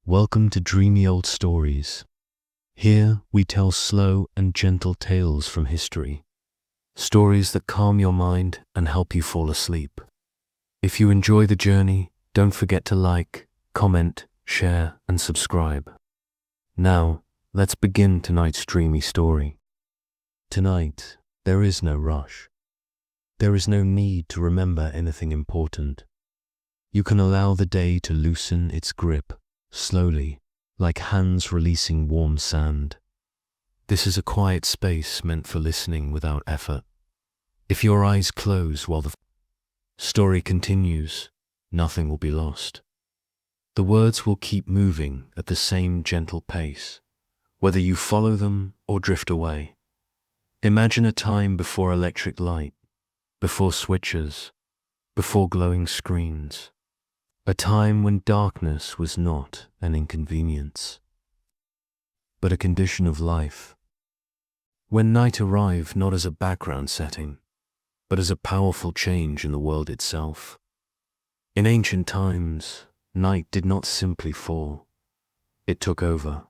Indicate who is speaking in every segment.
Speaker 1: Welcome to Dreamy Old Stories. Here we tell slow and gentle tales from history. Stories that calm your mind and help you fall asleep. If you enjoy the journey, don't forget to like, comment, share, and subscribe. Now, let's begin tonight's dreamy story. Tonight, there is no rush. There is no need to remember anything important. You can allow the day to loosen its grip, slowly, like hands releasing warm sand. This is a quiet space meant for listening without effort. If your eyes close while the story continues, nothing will be lost. The words will keep moving at the same gentle pace, whether you follow them or drift away. Imagine a time before electric light, before switches, before glowing screens. A time when darkness was not an inconvenience, but a condition of life. When night arrived not as a background setting, but as a powerful change in the world itself. In ancient times, night did not simply fall. It took over.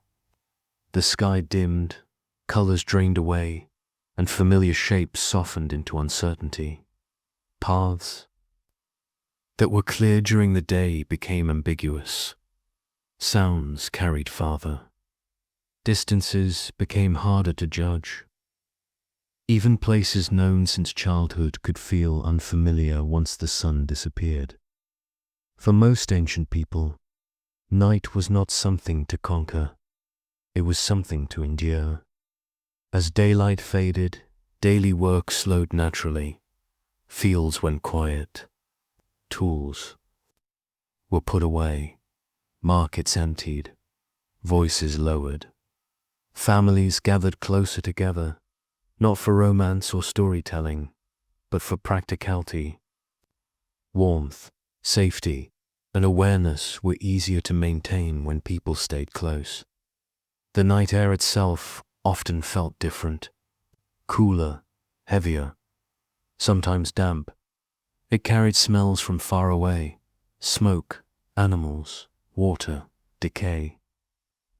Speaker 1: The sky dimmed, colors drained away, and familiar shapes softened into uncertainty. Paths that were clear during the day became ambiguous. Sounds carried farther. Distances became harder to judge. Even places known since childhood could feel unfamiliar once the sun disappeared. For most ancient people, night was not something to conquer. It was something to endure. As daylight faded, daily work slowed naturally. Fields went quiet. Tools were put away. Markets emptied. Voices lowered. Families gathered closer together, not for romance or storytelling, but for practicality. Warmth, safety, and awareness were easier to maintain when people stayed close. The night air itself often felt different, cooler, heavier, sometimes damp. It carried smells from far away, smoke, animals, water, decay.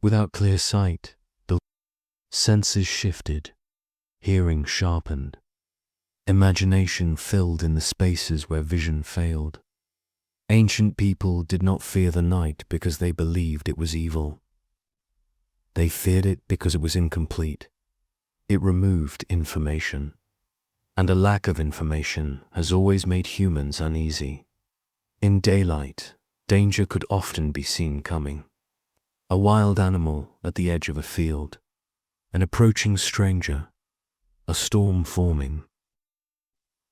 Speaker 1: Without clear sight, the senses shifted, hearing sharpened. Imagination filled in the spaces where vision failed. Ancient people did not fear the night because they believed it was evil. They feared it because it was incomplete. It removed information. And a lack of information has always made humans uneasy. In daylight, danger could often be seen coming. A wild animal at the edge of a field, an approaching stranger, a storm forming.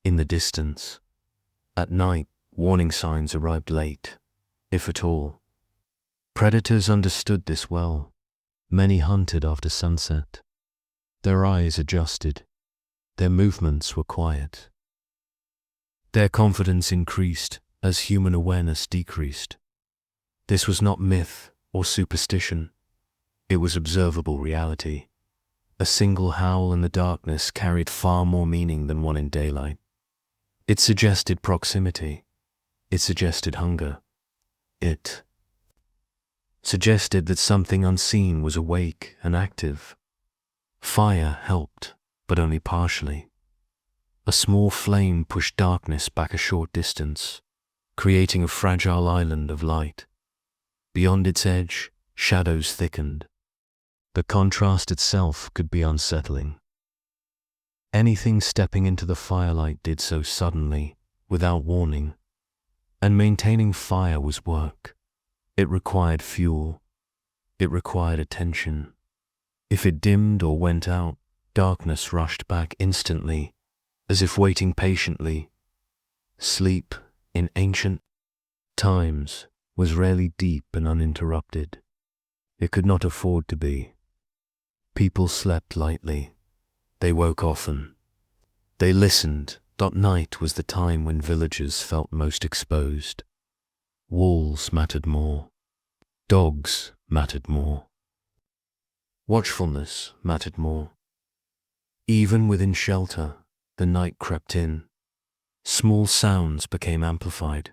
Speaker 1: In the distance, at night, warning signs arrived late, if at all. Predators understood this well. Many hunted after sunset. Their eyes adjusted. Their movements were quiet. Their confidence increased as human awareness decreased. This was not myth or superstition. It was observable reality. A single howl in the darkness carried far more meaning than one in daylight. It suggested proximity. It suggested hunger. It suggested that something unseen was awake and active. Fire helped, but only partially. A small flame pushed darkness back a short distance, creating a fragile island of light. Beyond its edge, shadows thickened. The contrast itself could be unsettling. Anything stepping into the firelight did so suddenly, without warning. And maintaining fire was work. It required fuel. It required attention. If it dimmed or went out, darkness rushed back instantly, as if waiting patiently. Sleep, in ancient times, was rarely deep and uninterrupted. It could not afford to be. People slept lightly. They woke often. They listened. Night was the time when villagers felt most exposed. Wolves mattered more. Dogs mattered more. Watchfulness mattered more. Even within shelter, the night crept in. Small sounds became amplified.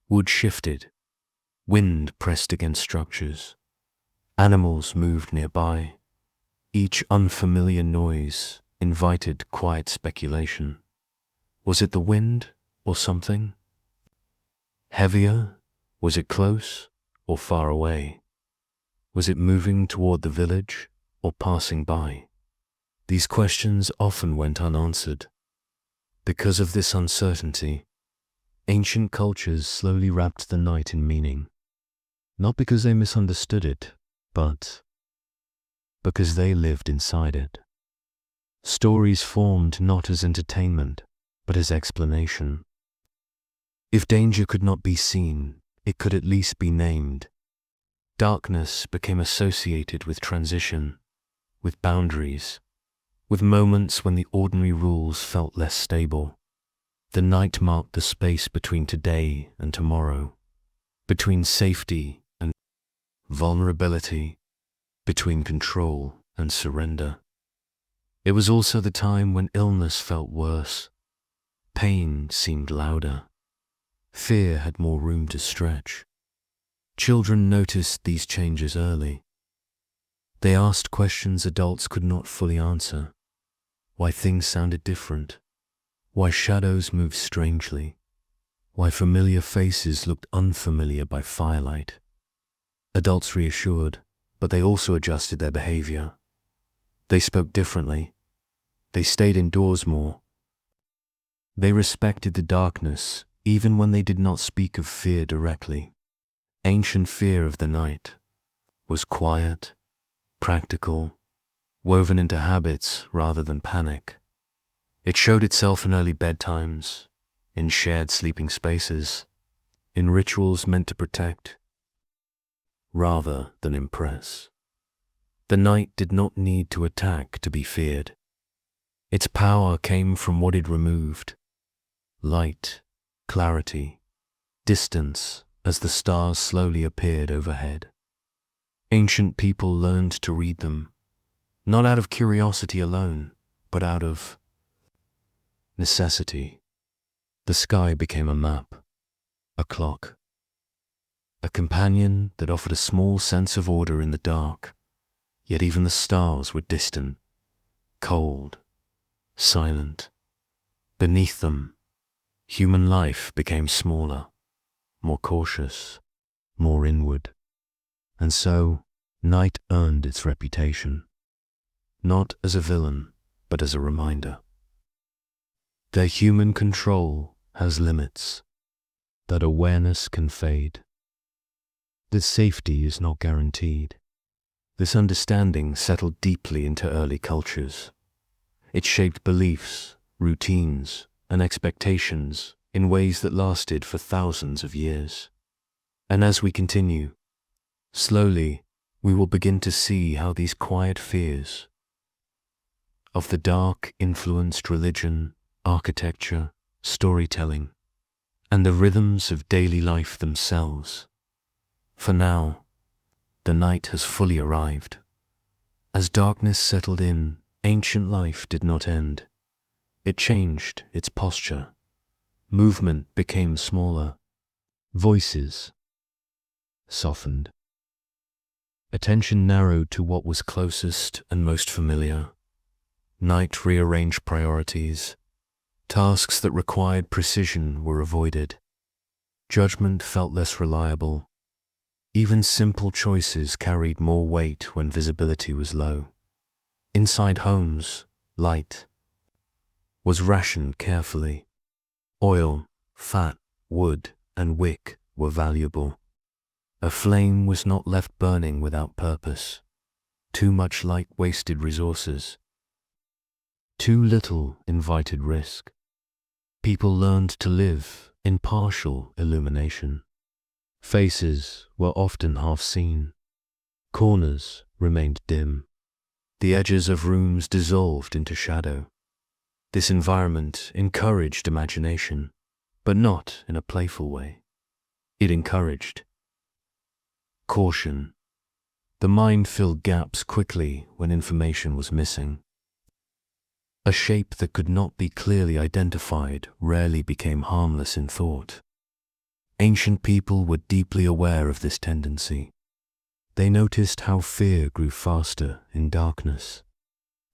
Speaker 1: Wood shifted. Wind pressed against structures. Animals moved nearby. Each unfamiliar noise invited quiet speculation. Was it the wind or something? Heavier? Was it close or far away? Was it moving toward the village or passing by? These questions often went unanswered. Because of this uncertainty, ancient cultures slowly wrapped the night in meaning, not because they misunderstood it, but because they lived inside it. Stories formed not as entertainment, but as explanation. If danger could not be seen, it could at least be named. Darkness became associated with transition, with boundaries, with moments when the ordinary rules felt less stable. The night marked the space between today and tomorrow, between safety and vulnerability, between control and surrender. It was also the time when illness felt worse, pain seemed louder, fear had more room to stretch. Children noticed these changes early. They asked questions adults could not fully answer. Why things sounded different, why shadows moved strangely, why familiar faces looked unfamiliar by firelight. Adults reassured, but they also adjusted their behavior. They spoke differently. They stayed indoors more. They respected the darkness, even when they did not speak of fear directly. Ancient fear of the night was quiet, practical, woven into habits rather than panic. It showed itself in early bedtimes, in shared sleeping spaces, in rituals meant to protect rather than impress. The night did not need to attack to be feared. Its power came from what it removed: light, clarity, distance as the stars slowly appeared overhead. Ancient people learned to read them, not out of curiosity alone, but out of necessity. The sky became a map, a clock, a companion that offered a small sense of order in the dark, yet even the stars were distant, cold, silent. Beneath them, human life became smaller, more cautious, more inward. And so, night earned its reputation, not as a villain, but as a reminder. That human control has limits, that awareness can fade, that safety is not guaranteed. This understanding settled deeply into early cultures. It shaped beliefs, routines, and expectations in ways that lasted for thousands of years. And as we continue, slowly we will begin to see how these quiet fears of the dark influenced religion, architecture, storytelling, and the rhythms of daily life themselves. For now, the night has fully arrived. As darkness settled in, ancient life did not end. It changed its posture. Movement became smaller. Voices softened. Attention narrowed to what was closest and most familiar. Night rearranged priorities. Tasks that required precision were avoided. Judgment felt less reliable. Even simple choices carried more weight when visibility was low. Inside homes, light was rationed carefully. Oil, fat, wood, and wick were valuable. A flame was not left burning without purpose. Too much light wasted resources. Too little invited risk. People learned to live in partial illumination. Faces were often half seen. Corners remained dim. The edges of rooms dissolved into shadow. This environment encouraged imagination, but not in a playful way. It encouraged caution. The mind filled gaps quickly when information was missing. A shape that could not be clearly identified rarely became harmless in thought. Ancient people were deeply aware of this tendency. They noticed how fear grew faster in darkness,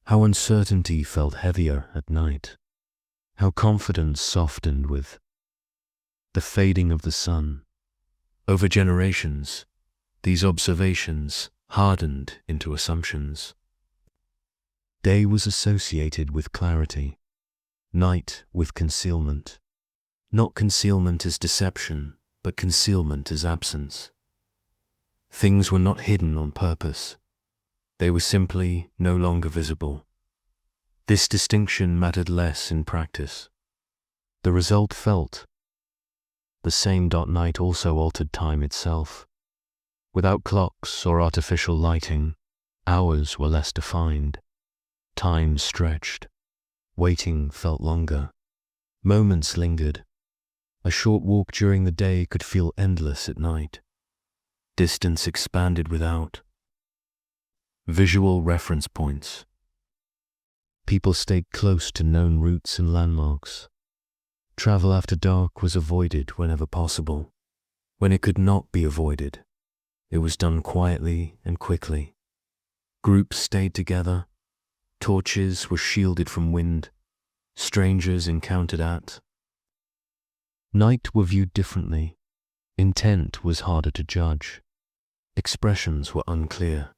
Speaker 1: how uncertainty felt heavier at night, how confidence softened with the fading of the sun. Over generations, these observations hardened into assumptions. Day was associated with clarity, night with concealment. Not concealment as deception, but concealment as absence. Things were not hidden on purpose. They were simply no longer visible. This distinction mattered less in practice. The result felt. The same night also altered time itself. Without clocks or artificial lighting, hours were less defined. Time stretched. Waiting felt longer. Moments lingered. A short walk during the day could feel endless at night. Distance expanded without visual reference points. People stayed close to known routes and landmarks. Travel after dark was avoided whenever possible. When it could not be avoided, it was done quietly and quickly. Groups stayed together. Torches were shielded from wind. Strangers encountered at night were viewed differently. Intent was harder to judge. Expressions were unclear.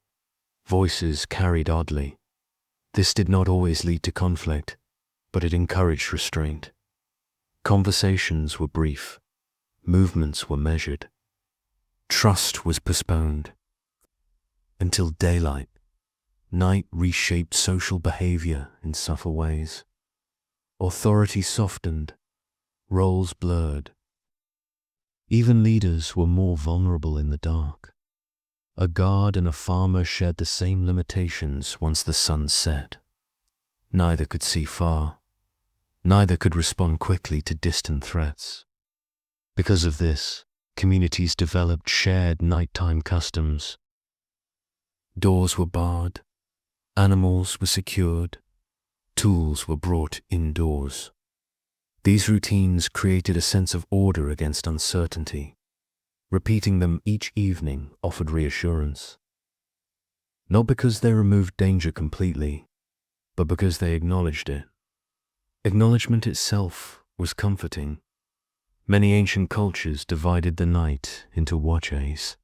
Speaker 1: Voices carried oddly. This did not always lead to conflict, but it encouraged restraint. Conversations were brief. Movements were measured. Trust was postponed. Until daylight, night reshaped social behavior in subtle ways. Authority softened. Roles blurred. Even leaders were more vulnerable in the dark. A guard and a farmer shared the same limitations once the sun set. Neither could see far. Neither could respond quickly to distant threats. Because of this, communities developed shared nighttime customs. Doors were barred. Animals were secured. Tools were brought indoors. These routines created a sense of order against uncertainty. Repeating them each evening offered reassurance. Not because they removed danger completely, but because they acknowledged it. Acknowledgement itself was comforting. Many ancient cultures divided the night into watches,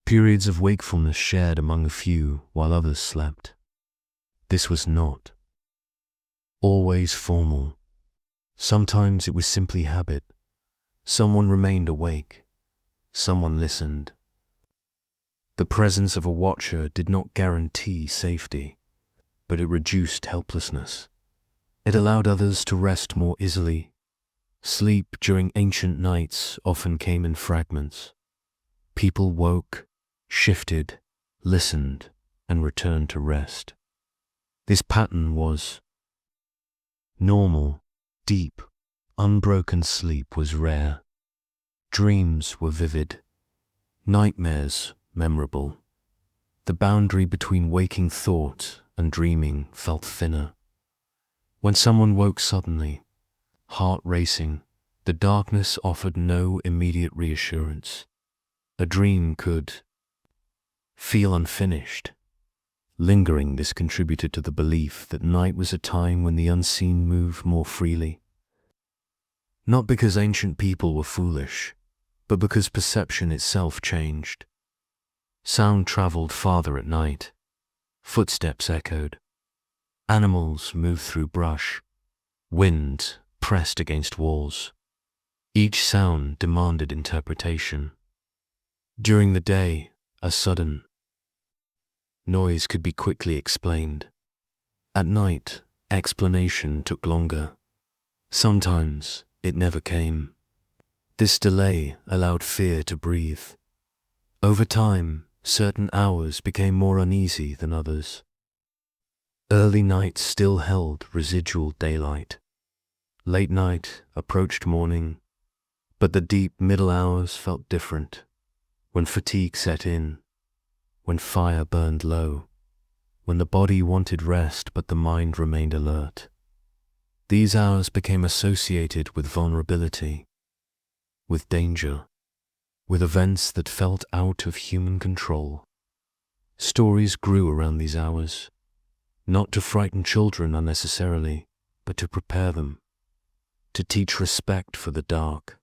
Speaker 1: periods of wakefulness shared among a few while others slept. This was not always formal. Sometimes it was simply habit. Someone remained awake. Someone listened. The presence of a watcher did not guarantee safety, but it reduced helplessness. It allowed others to rest more easily. Sleep during ancient nights often came in fragments. People woke, shifted, listened, and returned to rest. This pattern was normal. Deep, unbroken sleep was rare. Dreams were vivid. Nightmares memorable. The boundary between waking thought and dreaming felt thinner. When someone woke suddenly, heart racing, the darkness offered no immediate reassurance. A dream could feel unfinished. Lingering, this contributed to the belief that night was a time when the unseen moved more freely. Not because ancient people were foolish, but because perception itself changed. Sound traveled farther at night. Footsteps echoed. Animals moved through brush. Wind pressed against walls. Each sound demanded interpretation. During the day, a sudden noise could be quickly explained. At night, explanation took longer. Sometimes it never came. This delay allowed fear to breathe. Over time, certain hours became more uneasy than others. Early night still held residual daylight. Late night approached morning, but the deep middle hours felt different. When fatigue set in, when fire burned low, when the body wanted rest but the mind remained alert. These hours became associated with vulnerability. with danger, with events that felt out of human control. Stories grew around these hours, not to frighten children unnecessarily, but to prepare them, to teach respect for the dark,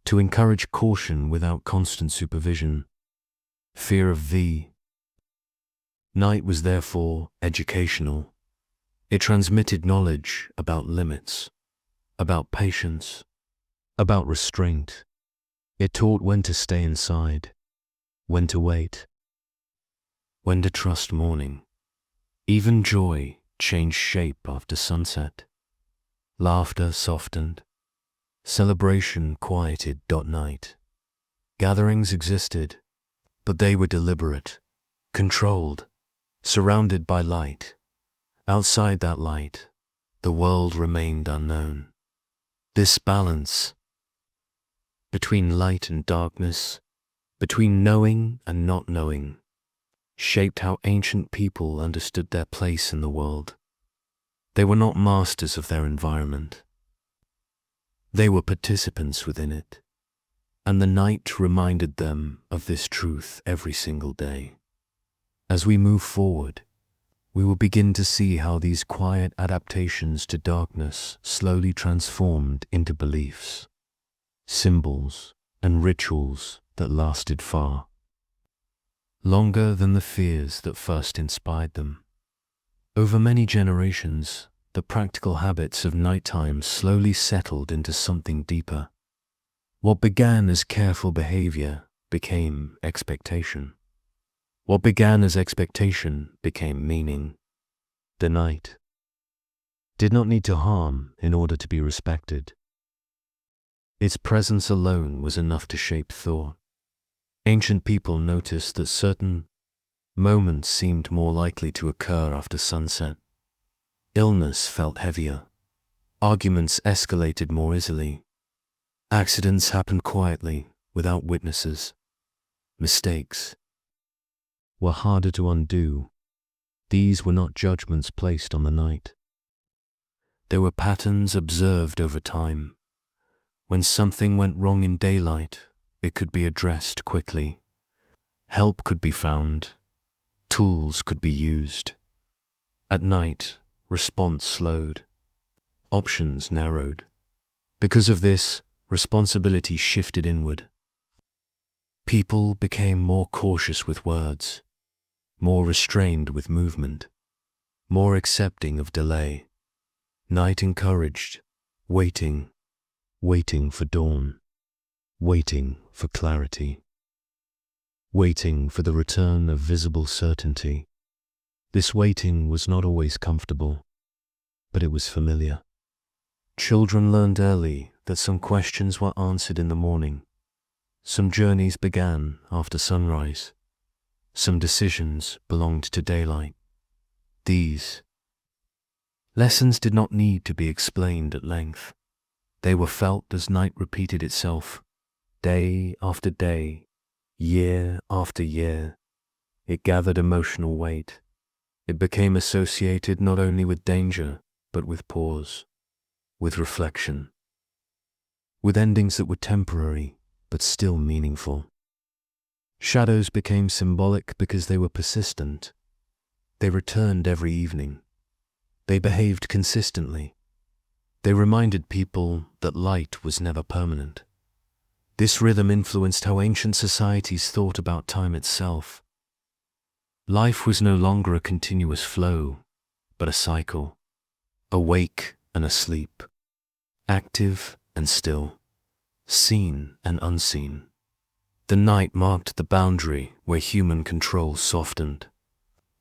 Speaker 1: to encourage caution without constant supervision, fear of thee. Night was therefore educational. It transmitted knowledge about limits, about patience, about restraint. It taught when to stay inside, when to wait, when to trust morning. Even joy changed shape after sunset. Laughter softened. Celebration quieted. Night. Gatherings existed, but they were deliberate, controlled, surrounded by light. Outside that light, the world remained unknown. This balance between light and darkness, between knowing and not knowing, shaped how ancient people understood their place in the world. They were not masters of their environment. They were participants within it, and the night reminded them of this truth every single day. As we move forward, we will begin to see how these quiet adaptations to darkness slowly transformed into beliefs, symbols, and rituals that lasted far longer than the fears that first inspired them. Over many generations, the practical habits of nighttime slowly settled into something deeper. What began as careful behavior became expectation. What began as expectation became meaning. The night did not need to harm in order to be respected. Its presence alone was enough to shape thought. Ancient people noticed that certain moments seemed more likely to occur after sunset. Illness felt heavier. Arguments escalated more easily. Accidents happened quietly, without witnesses. Mistakes were harder to undo. These were not judgments placed on the night. They were patterns observed over time. When something went wrong in daylight, it could be addressed quickly. Help could be found. Tools could be used. At night, response slowed. Options narrowed. Because of this, responsibility shifted inward. People became more cautious with words, more restrained with movement, more accepting of delay. Night encouraged waiting, waiting for dawn, waiting for clarity, waiting for the return of visible certainty. This waiting was not always comfortable, but it was familiar. Children learned early that some questions were answered in the morning. Some journeys began after sunrise. Some decisions belonged to daylight. These lessons did not need to be explained at length. They were felt as night repeated itself, day after day, year after year. It gathered emotional weight. It became associated not only with danger, but with pause, with reflection, with endings that were temporary, but still meaningful. Shadows became symbolic because they were persistent. They returned every evening. They behaved consistently. They reminded people that light was never permanent. This rhythm influenced how ancient societies thought about time itself. Life was no longer a continuous flow, but a cycle, awake and asleep, active and still, seen and unseen. The night marked the boundary where human control softened,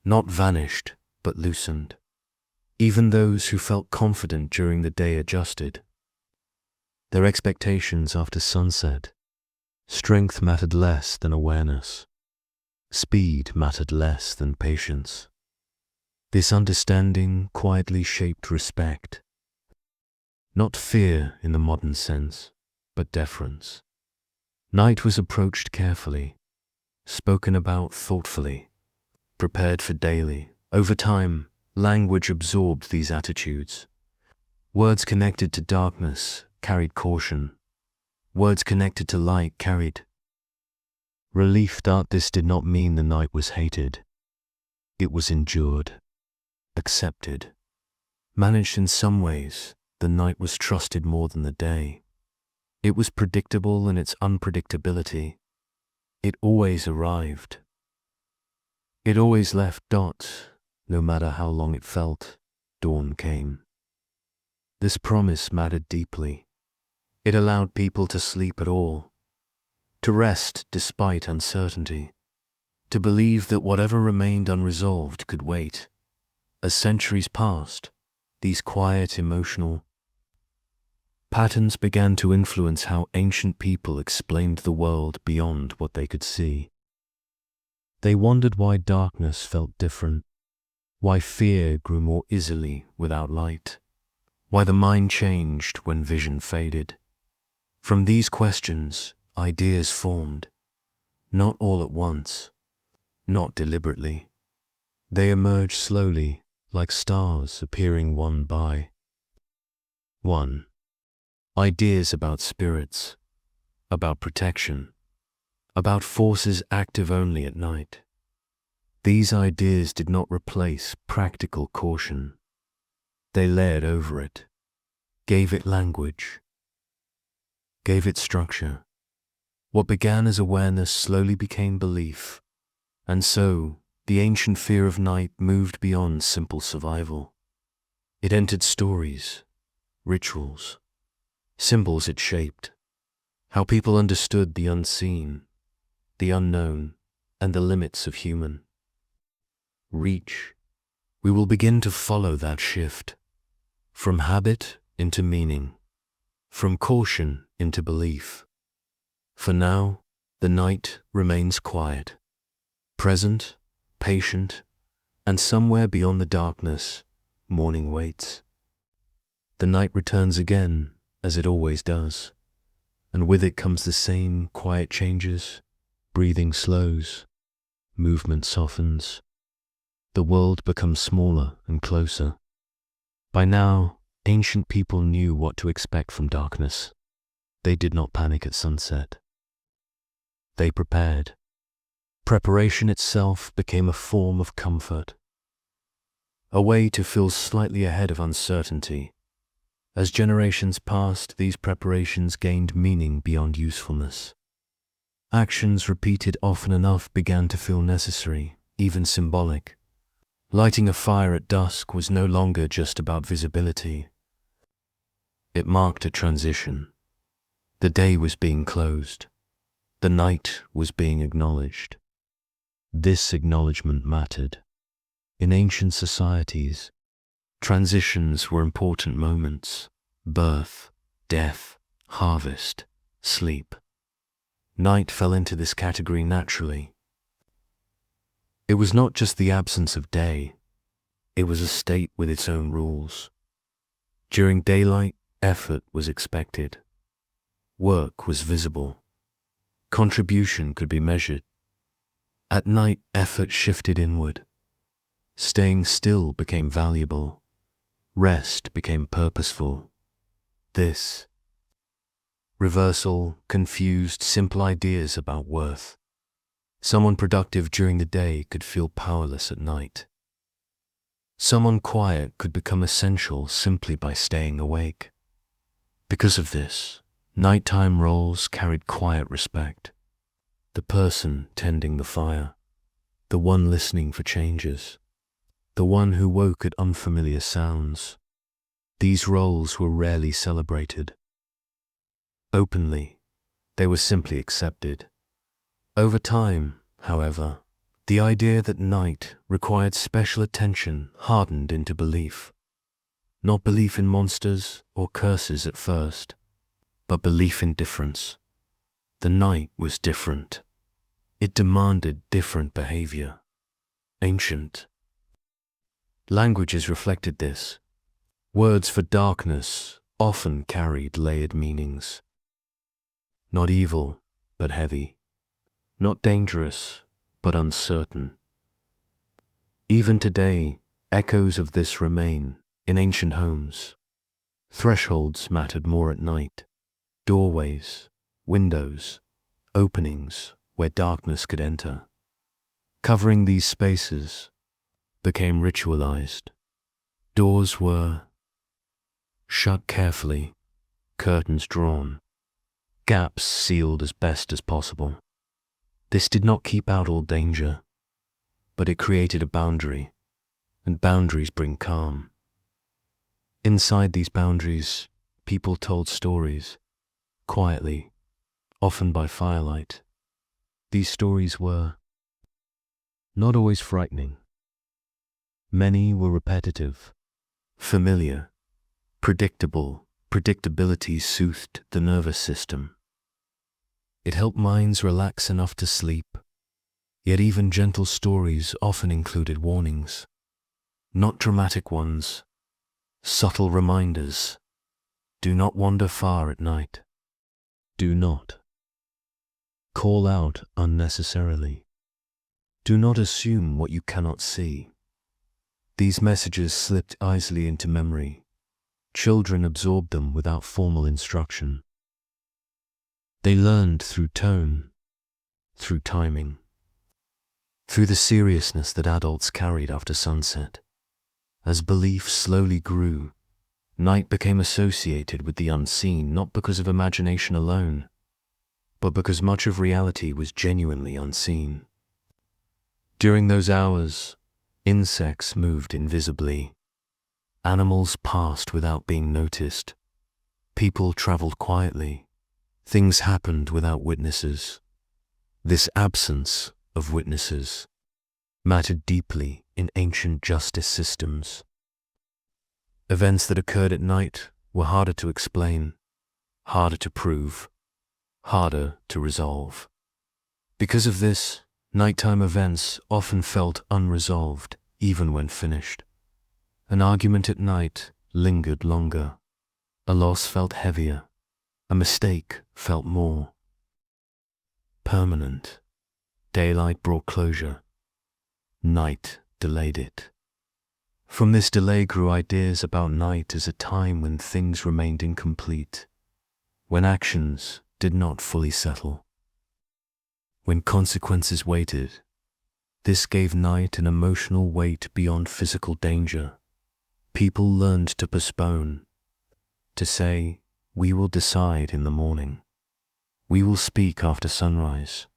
Speaker 1: not vanished, but loosened. Even those who felt confident during the day adjusted. Their expectations after sunset. Strength mattered less than awareness. Speed mattered less than patience. This understanding quietly shaped respect. Not fear in the modern sense, but deference. Night was approached carefully, spoken about thoughtfully, prepared for daily. Over time, language absorbed these attitudes. Words connected to darkness carried caution. Words connected to light carried relief that this did not mean the night was hated. It was endured, accepted, managed in some ways. The night was trusted more than the day. It was predictable in its unpredictability. It always arrived. It always left. No matter how long it felt, dawn came. This promise mattered deeply. It allowed people to sleep at all, to rest despite uncertainty, to believe that whatever remained unresolved could wait. As centuries passed, these quiet, emotional patterns began to influence how ancient people explained the world beyond what they could see. They wondered why darkness felt different, why fear grew more easily without light, why the mind changed when vision faded. From these questions, ideas formed, not all at once, not deliberately. They emerged slowly, like stars appearing one by one. Ideas about spirits, about protection, about forces active only at night. These ideas did not replace practical caution. They layered over it, gave it language, gave it structure. What began as awareness slowly became belief, and so the ancient fear of night moved beyond simple survival. It entered stories, rituals, symbols. It shaped how people understood the unseen, the unknown, and the limits of human reach. We will begin to follow that shift, from habit into meaning, from caution into belief. For now, the night remains quiet, present, patient, and somewhere beyond the darkness, morning waits. The night returns again, as it always does, and with it comes the same quiet changes. Breathing slows, movement softens. The world becomes smaller and closer. By now, ancient people knew what to expect from darkness. They did not panic at sunset. They prepared. Preparation itself became a form of comfort, a way to feel slightly ahead of uncertainty. As generations passed, these preparations gained meaning beyond usefulness. Actions repeated often enough began to feel necessary, even symbolic. Lighting a fire at dusk was no longer just about visibility. It marked a transition. The day was being closed. The night was being acknowledged. This acknowledgement mattered. In ancient societies, transitions were important moments: birth, death, harvest, sleep. Night fell into this category naturally. It was not just the absence of day, it was a state with its own rules. During daylight, effort was expected. Work was visible. Contribution could be measured. At night, effort shifted inward. Staying still became valuable. Rest became purposeful. This reversal confused simple ideas about worth. Someone productive during the day could feel powerless at night. Someone quiet could become essential simply by staying awake. Because of this, nighttime roles carried quiet respect. The person tending the fire, the one listening for changes, the one who woke at unfamiliar sounds. These roles were rarely celebrated openly. They were simply accepted. Over time, however, the idea that night required special attention hardened into belief. Not belief in monsters or curses at first, but belief in difference. The night was different. It demanded different behavior. Ancient languages reflected this. Words for darkness often carried layered meanings. Not evil, but heavy. Not dangerous, but uncertain. Even today, echoes of this remain in ancient homes. Thresholds mattered more at night. Doorways, windows, openings where darkness could enter. Covering these spaces became ritualized. Doors were shut carefully, curtains drawn, gaps sealed as best as possible. This did not keep out all danger, but it created a boundary, and boundaries bring calm. Inside these boundaries, people told stories, quietly, often by firelight. These stories were not always frightening. Many were repetitive, familiar, predictable. Predictability soothed the nervous system. It helped minds relax enough to sleep, yet even gentle stories often included warnings. Not dramatic ones, subtle reminders. Do not wander far at night. Do not call out unnecessarily. Do not assume what you cannot see. These messages slipped easily into memory. Children absorbed them without formal instruction. They learned through tone, through timing, through the seriousness that adults carried after sunset. As belief slowly grew, night became associated with the unseen, not because of imagination alone, but because much of reality was genuinely unseen. During those hours, insects moved invisibly. Animals passed without being noticed. People traveled quietly. Things happened without witnesses. This absence of witnesses mattered deeply in ancient justice systems. Events that occurred at night were harder to explain, harder to prove, harder to resolve. Because of this, nighttime events often felt unresolved, even when finished. An argument at night lingered longer. A loss felt heavier. A mistake felt more permanent. Daylight brought closure. Night delayed it. From this delay grew ideas about night as a time when things remained incomplete, when actions did not fully settle, when consequences waited. This gave night an emotional weight beyond physical danger. People learned to postpone, to say, "We will decide in the morning. We will speak after sunrise.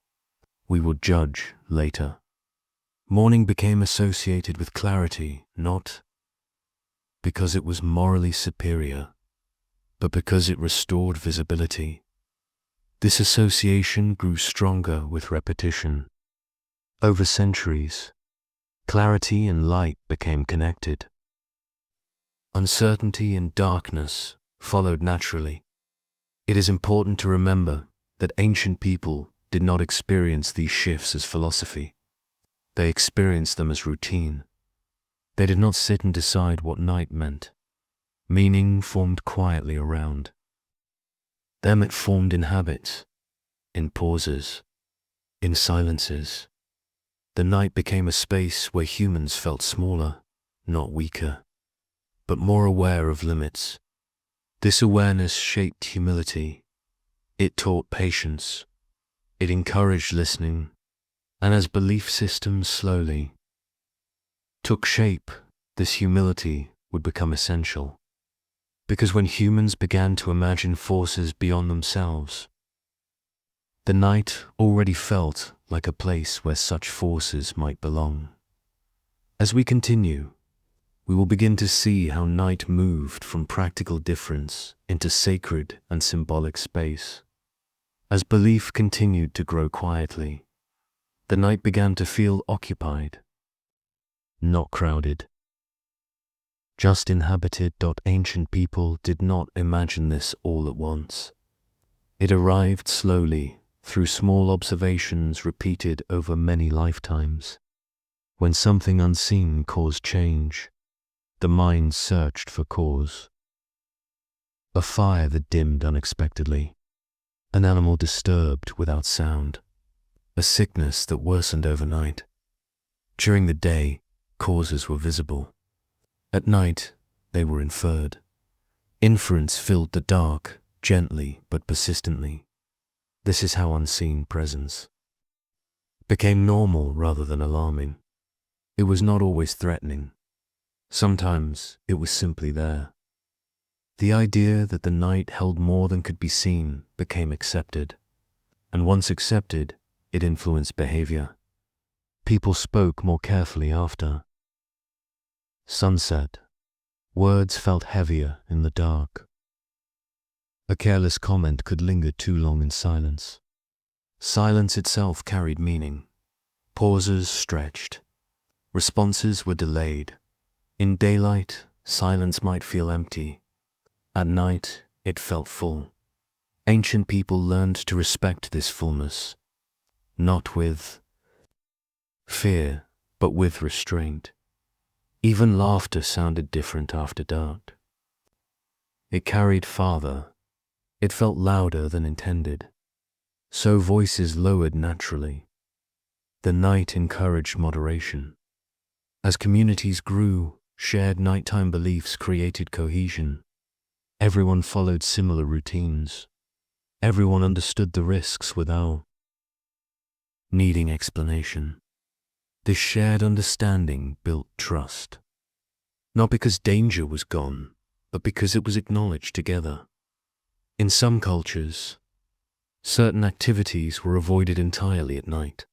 Speaker 1: We will judge later." Morning became associated with clarity, not because it was morally superior, but because it restored visibility. This association grew stronger with repetition. Over centuries, clarity and light became connected. Uncertainty and darkness followed naturally. It is important to remember that ancient people did not experience these shifts as philosophy. They experienced them as routine. They did not sit and decide what night meant. Meaning formed quietly around them. It formed in habits, in pauses, in silences. The night became a space where humans felt smaller, not weaker, but more aware of limits. This awareness shaped humility. It taught patience. It encouraged listening. And as belief systems slowly took shape, this humility would become essential. Because when humans began to imagine forces beyond themselves, the night already felt like a place where such forces might belong. As we continue, we will begin to see how night moved from practical difference into sacred and symbolic space. As belief continued to grow quietly, the night began to feel occupied, not crowded, just inhabited. Ancient people did not imagine this all at once. It arrived slowly, through small observations repeated over many lifetimes. When something unseen caused change, the mind searched for cause. A fire that dimmed unexpectedly, an animal disturbed without sound, a sickness that worsened overnight. During the day, causes were visible. At night, they were inferred. Inference filled the dark, gently but persistently. This is how unseen presence became normal rather than alarming. It was not always threatening. Sometimes it was simply there. The idea that the night held more than could be seen became accepted, and once accepted, it influenced behavior. People spoke more carefully after sunset. Words felt heavier in the dark. A careless comment could linger too long in silence. Silence itself carried meaning. Pauses stretched. Responses were delayed. In daylight, silence might feel empty. At night, it felt full. Ancient people learned to respect this fullness, not with fear, but with restraint. Even laughter sounded different after dark. It carried farther. It felt louder than intended. So voices lowered naturally. The night encouraged moderation. As communities grew, shared nighttime beliefs created cohesion. Everyone followed similar routines. Everyone understood the risks without needing explanation. This shared understanding built trust. Not because danger was gone, but because it was acknowledged together. In some cultures, certain activities were avoided entirely at night.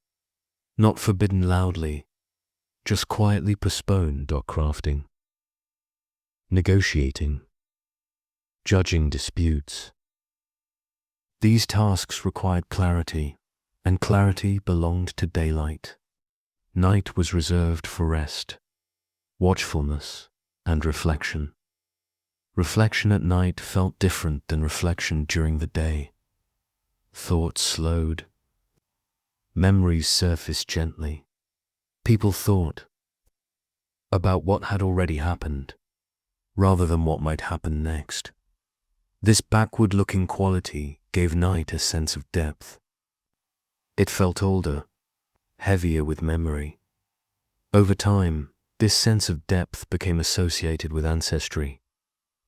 Speaker 1: Not forbidden loudly, just quietly postponed or crafting, negotiating, judging disputes. These tasks required clarity, and clarity belonged to daylight. Night was reserved for rest, watchfulness, and reflection. Reflection at night felt different than reflection during the day. Thoughts slowed. Memories surfaced gently. People thought about what had already happened, rather than what might happen next. This backward-looking quality gave night a sense of depth. It felt older, heavier with memory. Over time, this sense of depth became associated with ancestry,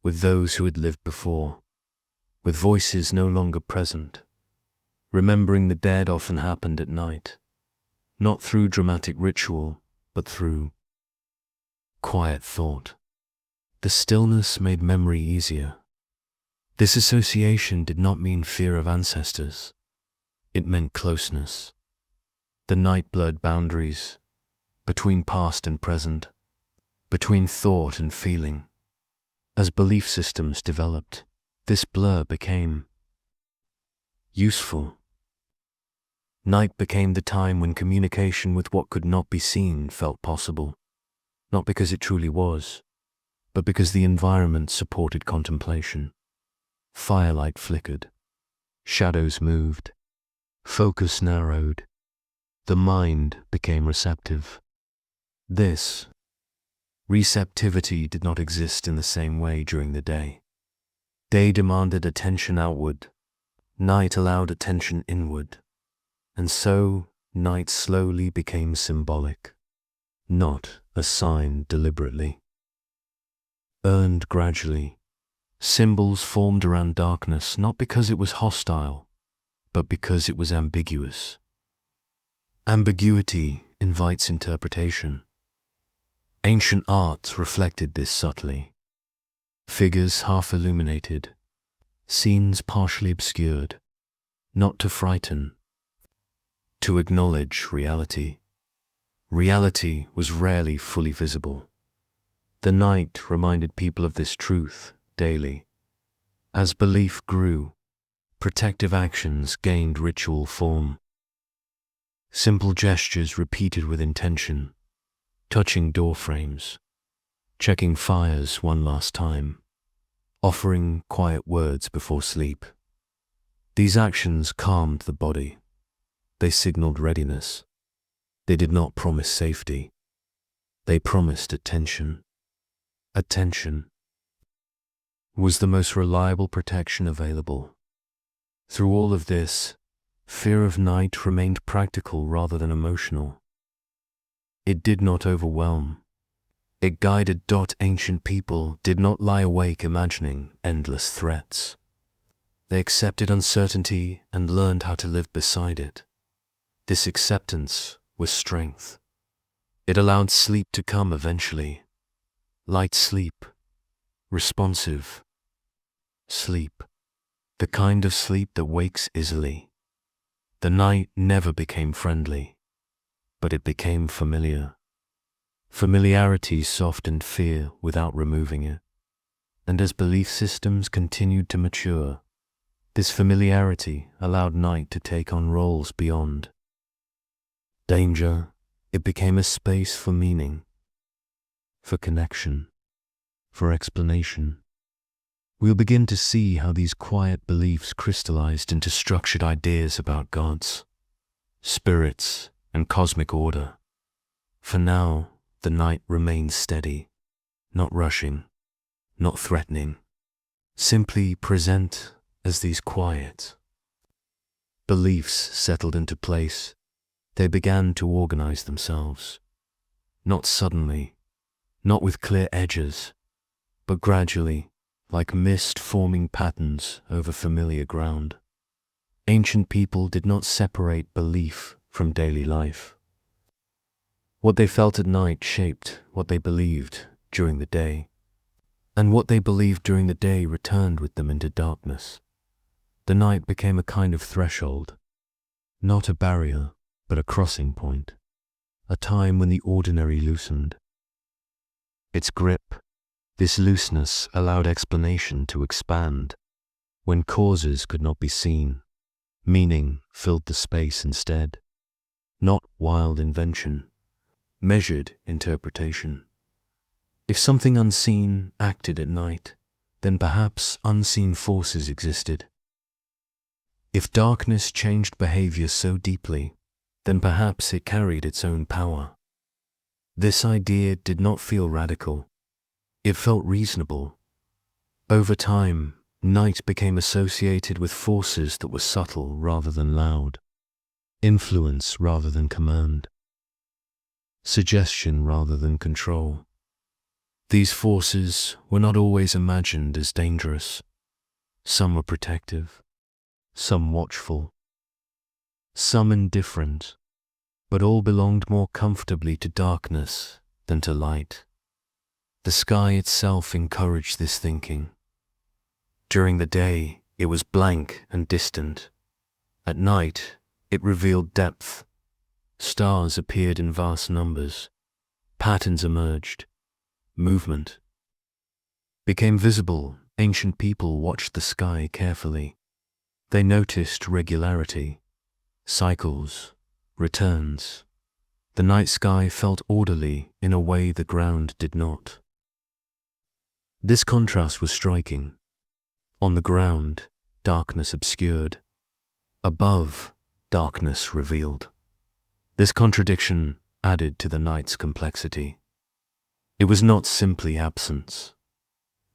Speaker 1: with those who had lived before, with voices no longer present. Remembering the dead often happened at night, not through dramatic ritual, but through quiet thought. The stillness made memory easier. This association did not mean fear of ancestors. It meant closeness. The night blurred boundaries between past and present, between thought and feeling. As belief systems developed, this blur became useful. Night became the time when communication with what could not be seen felt possible, not because it truly was, but because the environment supported contemplation. Firelight flickered, shadows moved, focus narrowed, the mind became receptive. This receptivity did not exist in the same way during the day. Day demanded attention outward, night allowed attention inward. And so, night slowly became symbolic, not assigned deliberately. Earned gradually, symbols formed around darkness not because it was hostile, but because it was ambiguous. Ambiguity invites interpretation. Ancient art reflected this subtly. Figures half illuminated, scenes partially obscured, not to frighten, to acknowledge reality. Reality was rarely fully visible. The night reminded people of this truth daily. As belief grew, protective actions gained ritual form. Simple gestures repeated with intention, touching door frames, checking fires one last time, offering quiet words before sleep. These actions calmed the body. They signaled readiness. They did not promise safety. They promised attention. Attention was the most reliable protection available. Through all of this, fear of night remained practical rather than emotional. It did not overwhelm. It guided. Ancient people did not lie awake imagining endless threats. They accepted uncertainty and learned how to live beside it. This acceptance was strength. It allowed sleep to come eventually. Light sleep. Responsive sleep. The kind of sleep that wakes easily. The night never became friendly, but it became familiar. Familiarity softened fear without removing it. And as belief systems continued to mature, this familiarity allowed night to take on roles beyond danger. It became a space for meaning, for connection, for explanation. We'll begin to see how these quiet beliefs crystallized into structured ideas about gods, spirits, and cosmic order. For now, the night remains steady, not rushing, not threatening, simply present as these quiet beliefs settled into place. They began to organize themselves, not suddenly, not with clear edges, but gradually, like mist forming patterns over familiar ground. Ancient people did not separate belief from daily life. What they felt at night shaped what they believed during the day, and what they believed during the day returned with them into darkness. The night became a kind of threshold, not a barrier, but a crossing point, a time when the ordinary loosened. Its grip, this looseness allowed explanation to expand. When causes could not be seen, meaning filled the space instead. Not wild invention, measured interpretation. If something unseen acted at night, then perhaps unseen forces existed. If darkness changed behavior so deeply, then perhaps it carried its own power. This idea did not feel radical. It felt reasonable. Over time, night became associated with forces that were subtle rather than loud, influence rather than command, suggestion rather than control. These forces were not always imagined as dangerous. Some were protective, some watchful, some indifferent, but all belonged more comfortably to darkness than to light. The sky itself encouraged this thinking. During the day, it was blank and distant. At night, it revealed depth. Stars appeared in vast numbers. Patterns emerged. Movement became visible. Ancient people watched the sky carefully. They noticed regularity, cycles, returns. The night sky felt orderly in a way the ground did not. This contrast was striking. On the ground, darkness obscured. Above, darkness revealed. This contradiction added to the night's complexity. It was not simply absence.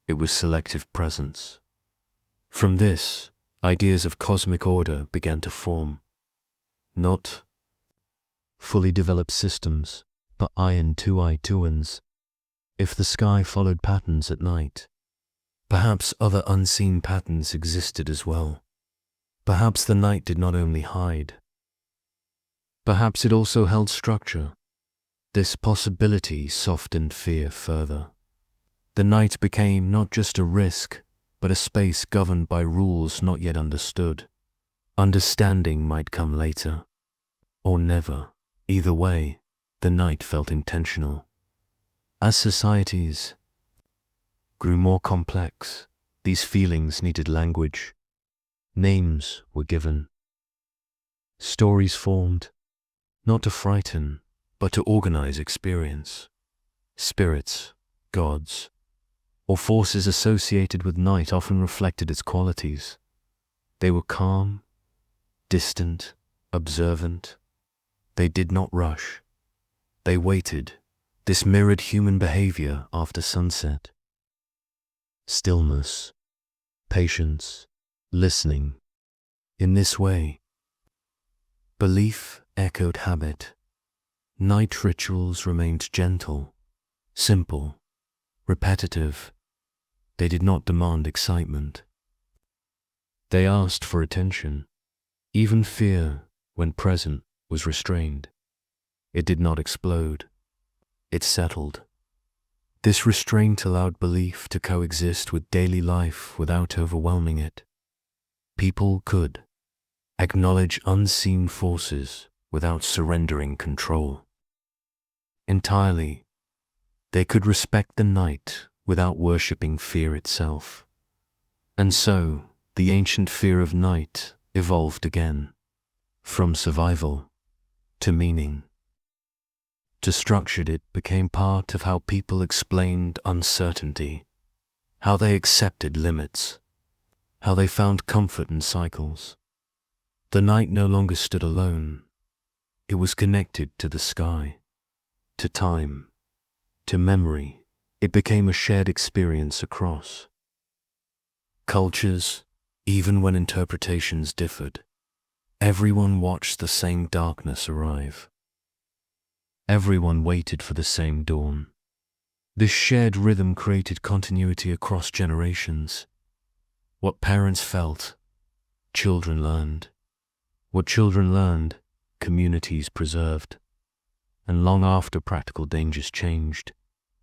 Speaker 1: It was selective presence. From this, ideas of cosmic order began to form. Not fully developed systems, but iron 2I2s. If the sky followed patterns at night, perhaps other unseen patterns existed as well. Perhaps the night did not only hide. Perhaps it also held structure. This possibility softened fear further. The night became not just a risk, but a space governed by rules not yet understood. Understanding might come later, or never. Either way, the night felt intentional. As societies grew more complex, these feelings needed language. Names were given. Stories formed, not to frighten, but to organize experience. Spirits, gods, or forces associated with night often reflected its qualities. They were calm, distant, observant. They did not rush. They waited. This mirrored human behavior after sunset. Stillness, patience, listening. In this way, belief echoed habit. Night rituals remained gentle, simple, repetitive. They did not demand excitement. They asked for attention. Even fear, when present, was restrained. It did not explode. It settled. This restraint allowed belief to coexist with daily life without overwhelming it. People could acknowledge unseen forces without surrendering control. Entirely, they could respect the night without worshipping fear itself. And so, the ancient fear of night evolved again, from survival to meaning. To structured, it became part of how people explained uncertainty, how they accepted limits, how they found comfort in cycles. The night no longer stood alone. It was connected to the sky, to time, to memory. It became a shared experience across cultures, even when interpretations differed. Everyone watched the same darkness arrive. Everyone waited for the same dawn. This shared rhythm created continuity across generations. What parents felt, children learned. What children learned, communities preserved. And long after practical dangers changed,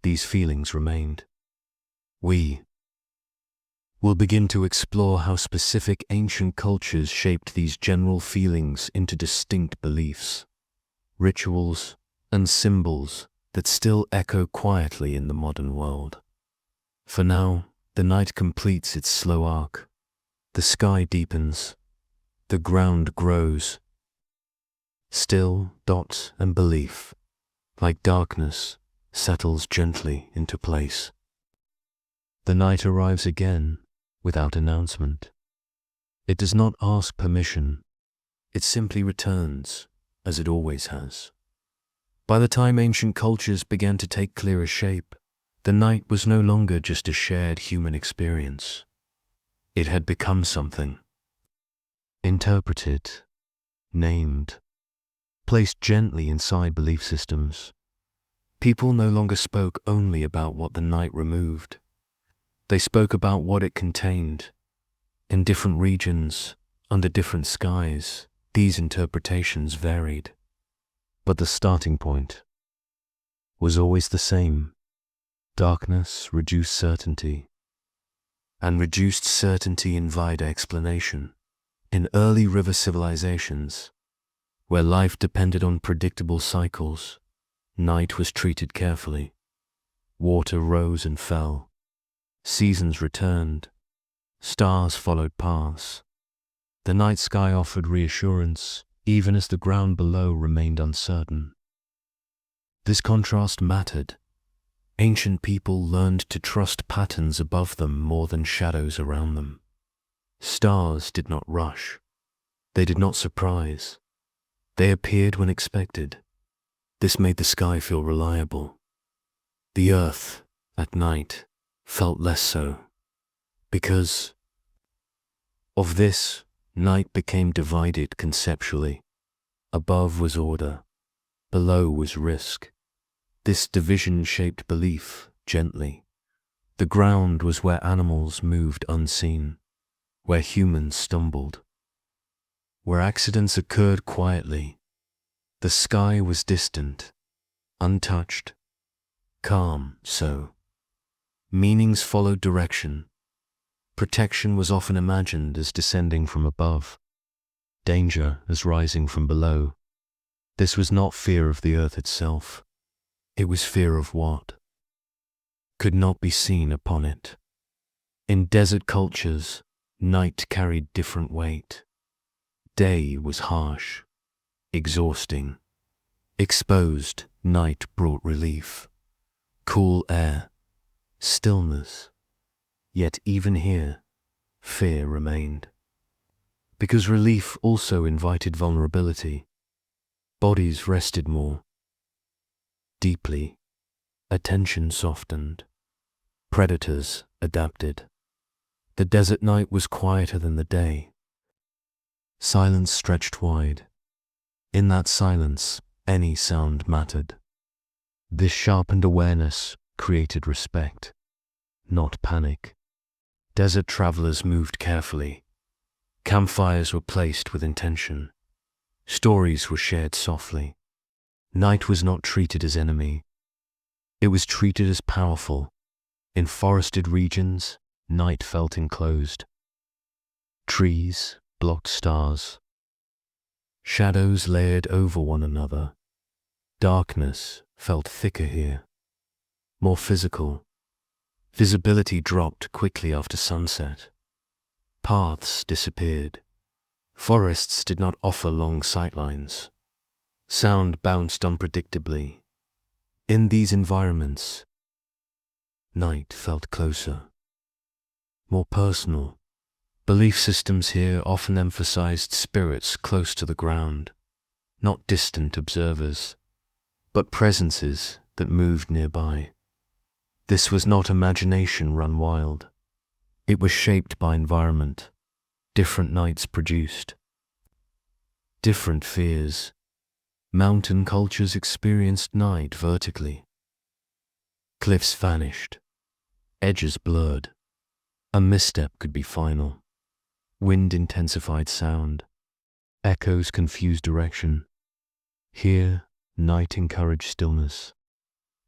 Speaker 1: these feelings remained. We will begin to explore how specific ancient cultures shaped these general feelings into distinct beliefs, rituals, and symbols that still echo quietly in the modern world. For now, the night completes its slow arc. The sky deepens. The ground grows. Still, dot and belief, like darkness, settles gently into place. The night arrives again, without announcement. It does not ask permission. It simply returns, as it always has. By the time ancient cultures began to take clearer shape, the night was no longer just a shared human experience. It had become something. Interpreted, named, placed gently inside belief systems. People no longer spoke only about what the night removed. They spoke about what it contained. In different regions, under different skies, these interpretations varied. But the starting point was always the same. Darkness reduced certainty, and reduced certainty invited explanation. In early river civilizations, where life depended on predictable cycles, night was treated carefully. Water rose and fell. Seasons returned. Stars followed paths. The night sky offered reassurance, even as the ground below remained uncertain. This contrast mattered. Ancient people learned to trust patterns above them more than shadows around them. Stars did not rush. They did not surprise. They appeared when expected. This made the sky feel reliable. The earth, at night, felt less so. Because of this, night became divided conceptually. Above was order. Below was risk. This division shaped belief gently. The ground was where animals moved unseen, where humans stumbled, where accidents occurred quietly. The sky was distant, untouched, calm, so meanings followed direction. Protection was often imagined as descending from above, danger as rising from below. This was not fear of the earth itself. It was fear of what could not be seen upon it. In desert cultures, night carried different weight. Day was harsh, exhausting. Exposed, night brought relief. Cool air, stillness. Yet even here, fear remained. Because relief also invited vulnerability. Bodies rested more deeply. Attention softened. Predators adapted. The desert night was quieter than the day. Silence stretched wide. In that silence, any sound mattered. This sharpened awareness created respect, not panic. Desert travelers moved carefully. Campfires were placed with intention. Stories were shared softly. Night was not treated as enemy. It was treated as powerful. In forested regions, night felt enclosed. Trees blocked stars. Shadows layered over one another. Darkness felt thicker here, more physical. Visibility dropped quickly after sunset. Paths disappeared. Forests did not offer long sightlines. Sound bounced unpredictably. In these environments, night felt closer, more personal. Belief systems here often emphasized spirits close to the ground, not distant observers, but presences that moved nearby. This was not imagination run wild. It was shaped by environment. Different nights produced different fears. Mountain cultures experienced night vertically. Cliffs vanished. Edges blurred. A misstep could be final. Wind intensified sound. Echoes confused direction. Here, night encouraged stillness.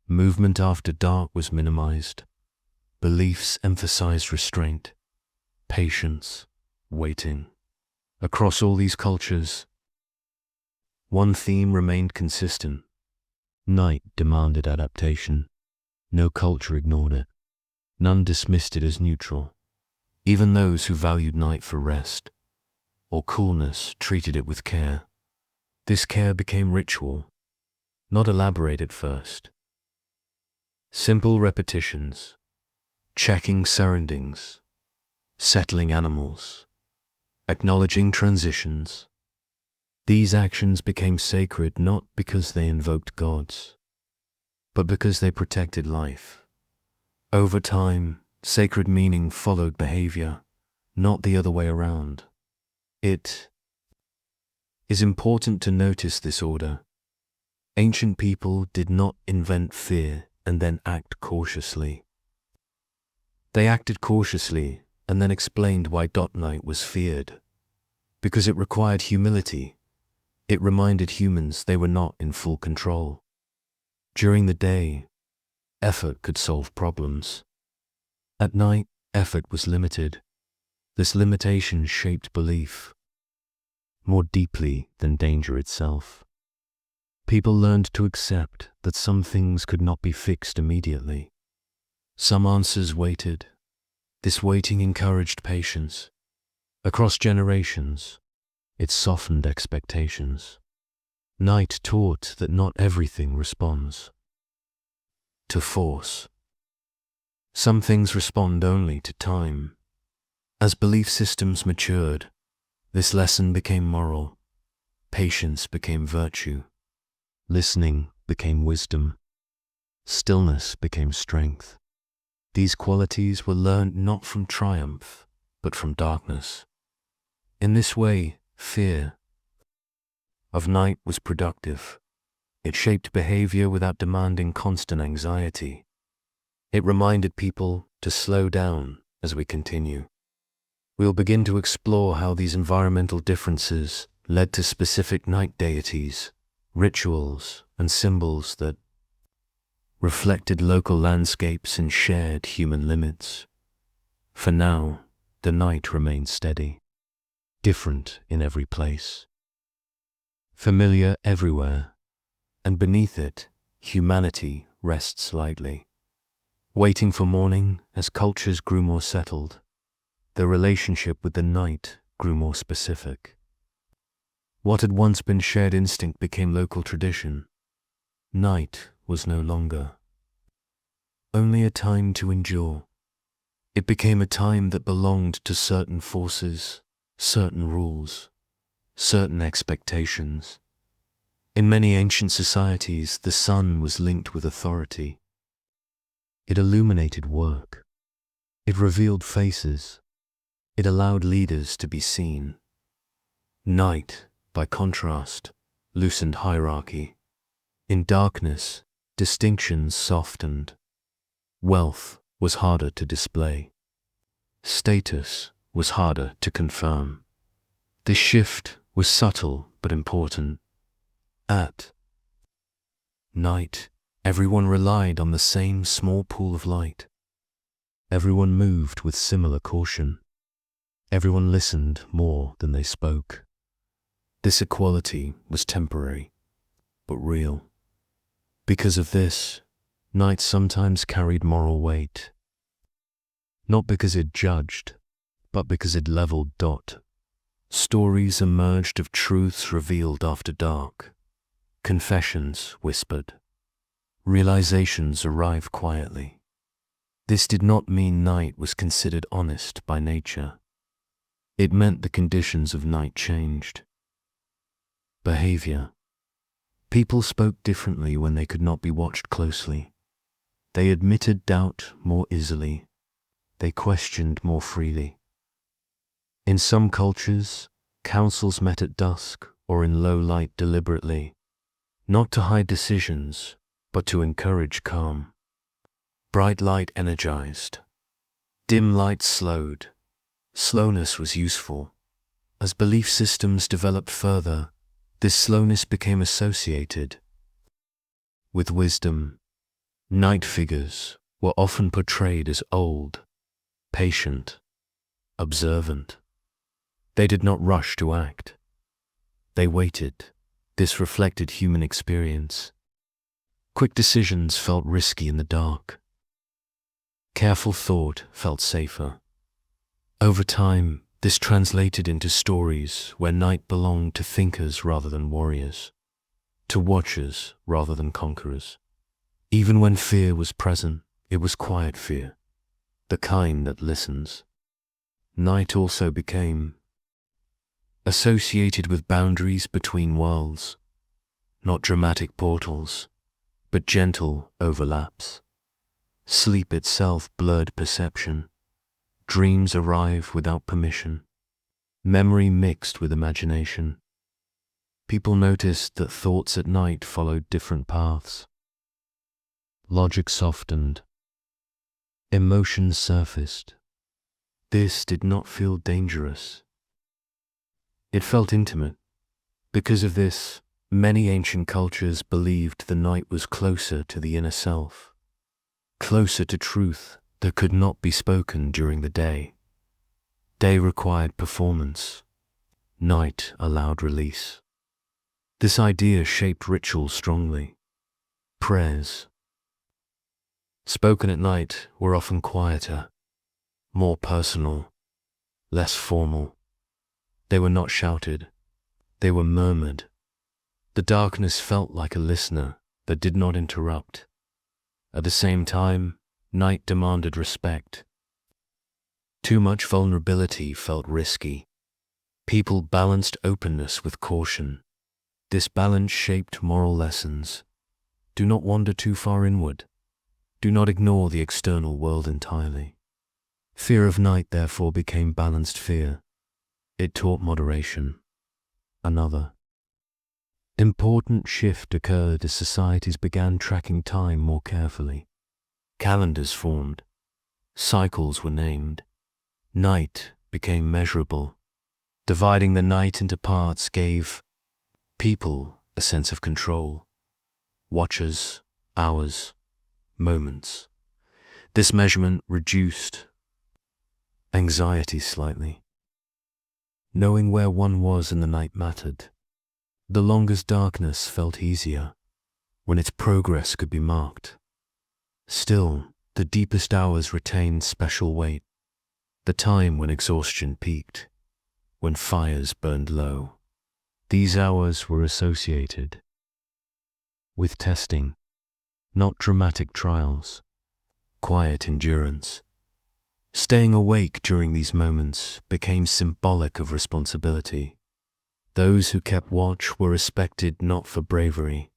Speaker 1: Movement after dark was minimized. Beliefs emphasized restraint, patience, waiting. Across all these cultures, one theme remained consistent. Night demanded adaptation. No culture ignored it. None dismissed it as neutral. Even those who valued night for rest or coolness treated it with care. This care became ritual, not elaborate at first. Simple repetitions, checking surroundings, settling animals, acknowledging transitions. These actions became sacred not because they invoked gods, but because they protected life. Over time, sacred meaning followed behavior, not the other way around. It is important to notice this order. Ancient people did not invent fear and then act cautiously. They acted cautiously and then explained why night was feared. Because it required humility. It reminded humans they were not in full control. During the day, effort could solve problems. At night, effort was limited. This limitation shaped belief more deeply than danger itself. People learned to accept that some things could not be fixed immediately. Some answers waited. This waiting encouraged patience. Across generations, it softened expectations. Night taught that not everything responds to force. Some things respond only to time. As belief systems matured, this lesson became moral. Patience became virtue. Listening became wisdom. Stillness became strength. These qualities were learned not from triumph, but from darkness. In this way, fear of night was productive. It shaped behavior without demanding constant anxiety. It reminded people to slow down as we continue. We'll begin to explore how these environmental differences led to specific night deities, rituals, and symbols that reflected local landscapes and shared human limits. For now, the night remains steady, different in every place, familiar everywhere, and beneath it, humanity rests lightly, waiting for morning as cultures grew more settled. The relationship with the night grew more specific. What had once been shared instinct became local tradition. Night was no longer only a time to endure. It became a time that belonged to certain forces, certain rules, certain expectations. In many ancient societies, the sun was linked with authority. It illuminated work. It revealed faces. It allowed leaders to be seen. Night, by contrast, loosened hierarchy. In darkness, distinctions softened. Wealth was harder to display. Status was harder to confirm. This shift was subtle but important. At night, everyone relied on the same small pool of light. Everyone moved with similar caution. Everyone listened more than they spoke. This equality was temporary, but real. Because of this, night sometimes carried moral weight. Not because it judged, but because it leveled. Stories emerged of truths revealed after dark. Confessions whispered. Realizations arrived quietly. This did not mean night was considered honest by nature. It meant the conditions of night changed. Behavior. People spoke differently when they could not be watched closely. They admitted doubt more easily. They questioned more freely. In some cultures, councils met at dusk or in low light deliberately, not to hide decisions, but to encourage calm. Bright light energized. Dim light slowed. Slowness was useful. As belief systems developed further, this slowness became associated with wisdom. Night figures were often portrayed as old, patient, observant. They did not rush to act. They waited. This reflected human experience. Quick decisions felt risky in the dark. Careful thought felt safer. Over time, this translated into stories where night belonged to thinkers rather than warriors, to watchers rather than conquerors. Even when fear was present, it was quiet fear, the kind that listens. Night also became associated with boundaries between worlds, not dramatic portals, but gentle overlaps. Sleep itself blurred perception. Dreams arrive without permission. Memory mixed with imagination. People noticed that thoughts at night followed different paths. Logic softened. Emotions surfaced. This did not feel dangerous. It felt intimate. Because of this, many ancient cultures believed the night was closer to the inner self, closer to truth that could not be spoken during the day. Day required performance. Night allowed release. This idea shaped rituals strongly. Prayers, spoken at night, were often quieter, more personal, less formal. They were not shouted. They were murmured. The darkness felt like a listener that did not interrupt. At the same time, night demanded respect. Too much vulnerability felt risky. People balanced openness with caution. This balance shaped moral lessons. Do not wander too far inward. Do not ignore the external world entirely. Fear of night therefore became balanced fear. It taught moderation. Another important shift occurred as societies began tracking time more carefully. Calendars formed. Cycles were named. Night became measurable. Dividing the night into parts gave people a sense of control. Watches, hours, moments. This measurement reduced anxiety slightly. Knowing where one was in the night mattered. The longest darkness felt easier, when its progress could be marked. Still, the deepest hours retained special weight, the time when exhaustion peaked, when fires burned low. These hours were associated with testing, not dramatic trials, quiet endurance. Staying awake during these moments became symbolic of responsibility. Those who kept watch were respected not for bravery,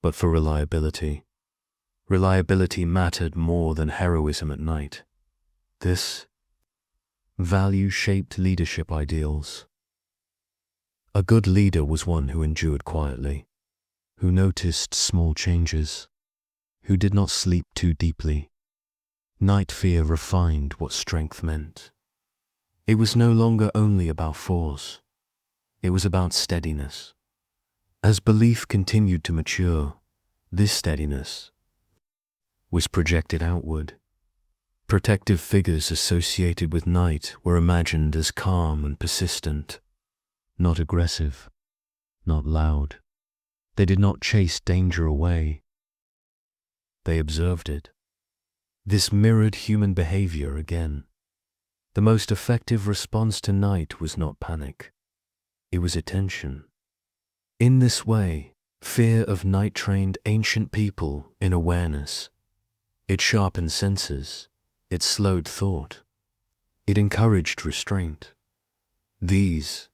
Speaker 1: but for reliability. Reliability mattered more than heroism at night. This value shaped leadership ideals. A good leader was one who endured quietly, who noticed small changes, who did not sleep too deeply. Night fear refined what strength meant. It was no longer only about force. It was about steadiness. As belief continued to mature, this steadiness was projected outward. Protective figures associated with night were imagined as calm and persistent, not aggressive, not loud. They did not chase danger away. They observed it. This mirrored human behavior again. The most effective response to night was not panic. It was attention. In this way, fear of night trained ancient people in awareness. It sharpened senses. It slowed thought. It encouraged restraint. These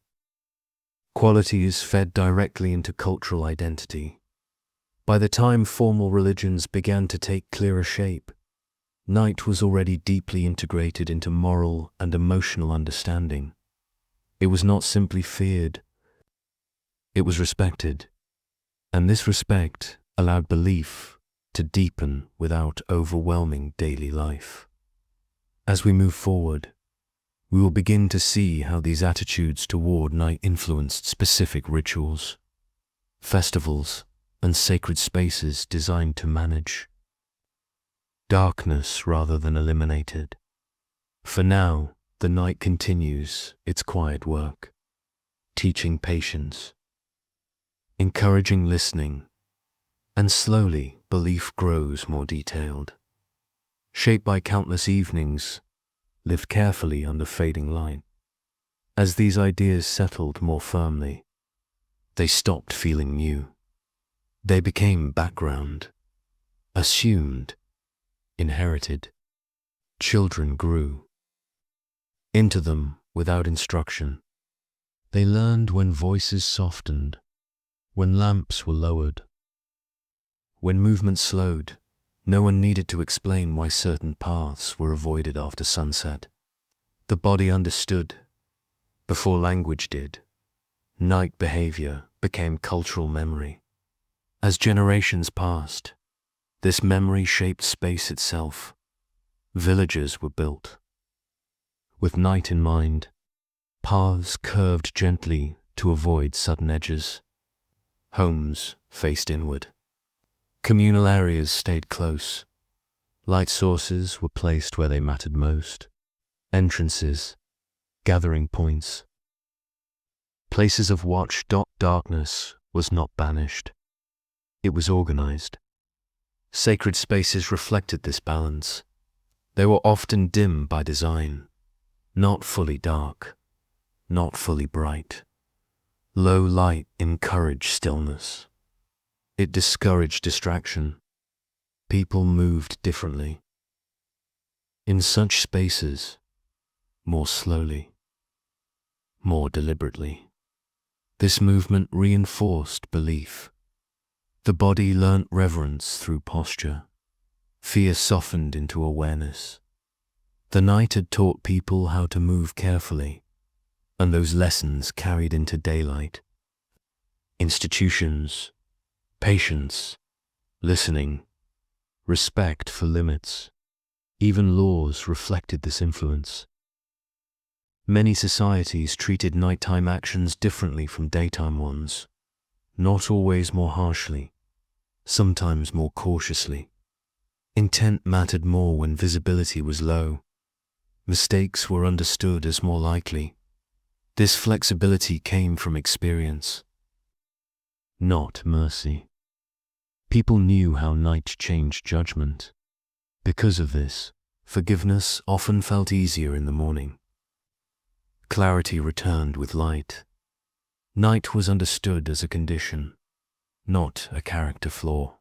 Speaker 1: qualities fed directly into cultural identity. By the time formal religions began to take clearer shape, night was already deeply integrated into moral and emotional understanding. It was not simply feared, it was respected, and this respect allowed belief to deepen without overwhelming daily life. As we move forward, we will begin to see how these attitudes toward night influenced specific rituals, festivals, and sacred spaces designed to manage darkness rather than eliminate it. For now, the night continues its quiet work, teaching patience, encouraging listening, and slowly belief grows more detailed, shaped by countless evenings lived carefully under fading light. As these ideas settled more firmly, they stopped feeling new. They became background, assumed, inherited. Children grew into them without instruction. They learned when voices softened, when lamps were lowered, when movement slowed. No one needed to explain why certain paths were avoided after sunset. The body understood before language did. Night behavior became cultural memory. As generations passed, this memory shaped space itself. Villages were built with night in mind. Paths curved gently to avoid sudden edges. Homes faced inward. Communal areas stayed close. Light sources were placed where they mattered most. Entrances, gathering points, places of watch. Darkness was not banished. It was organized. Sacred spaces reflected this balance. They were often dim by design, not fully dark, not fully bright. Low light encouraged stillness. It discouraged distraction. People moved differently. In such spaces, more slowly, more deliberately. This movement reinforced belief. The body learnt reverence through posture. Fear softened into awareness. The night had taught people how to move carefully, and those lessons carried into daylight. Institutions, patience, listening, respect for limits, even laws reflected this influence. Many societies treated nighttime actions differently from daytime ones, not always more harshly, sometimes more cautiously. Intent mattered more when visibility was low. Mistakes were understood as more likely. This flexibility came from experience, not mercy. People knew how night changed judgment. Because of this, forgiveness often felt easier in the morning. Clarity returned with light. Night was understood as a condition, not a character flaw.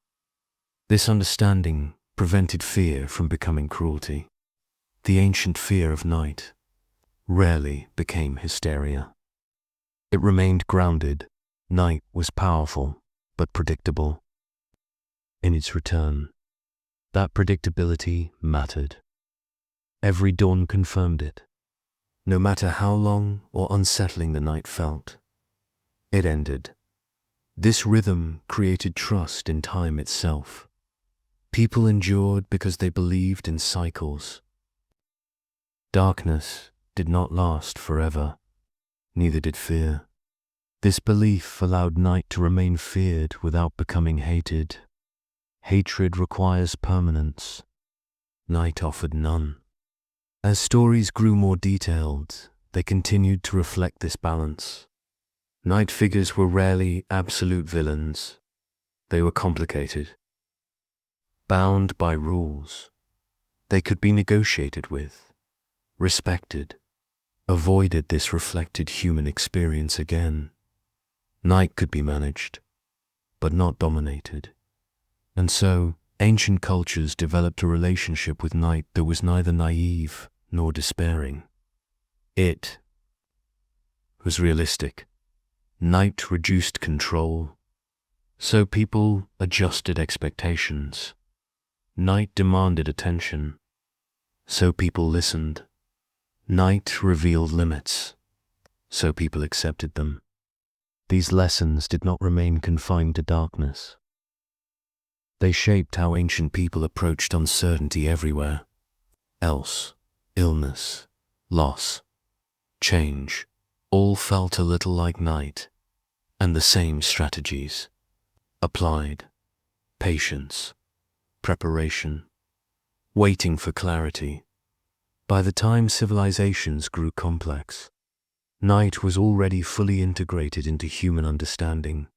Speaker 1: This understanding prevented fear from becoming cruelty. The ancient fear of night rarely became hysteria. It remained grounded. Night was powerful, but predictable. In its return, that predictability mattered. Every dawn confirmed it. No matter how long or unsettling the night felt, it ended. This rhythm created trust in time itself. People endured because they believed in cycles. Darkness did not last forever, neither did fear. This belief allowed night to remain feared without becoming hated. Hatred requires permanence. Night offered none. As stories grew more detailed, they continued to reflect this balance. Night figures were rarely absolute villains. They were complicated, bound by rules. They could be negotiated with, respected. Avoided this reflected human experience again. Night could be managed, but not dominated. And so, ancient cultures developed a relationship with night that was neither naive nor despairing. It was realistic. Night reduced control, so people adjusted expectations. Night demanded attention, so people listened. Night revealed limits, so people accepted them. These lessons did not remain confined to darkness. They shaped how ancient people approached uncertainty everywhere. Else, illness, loss, change, all felt a little like night, and the same strategies applied: patience, preparation, waiting for clarity. By the time civilizations grew complex, night was already fully integrated into human understanding.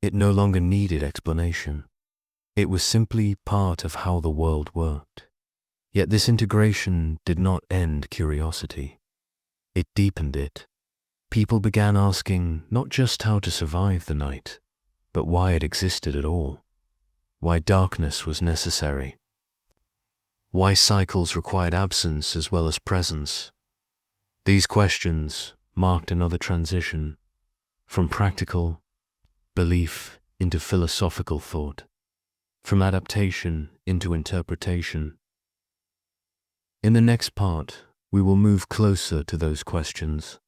Speaker 1: It no longer needed explanation. It was simply part of how the world worked. Yet this integration did not end curiosity. It deepened it. People began asking not just how to survive the night, but why it existed at all. Why darkness was necessary. Why cycles required absence as well as presence. These questions marked another transition from practical belief into philosophical thought, from adaptation into interpretation. In the next part, we will move closer to those questions,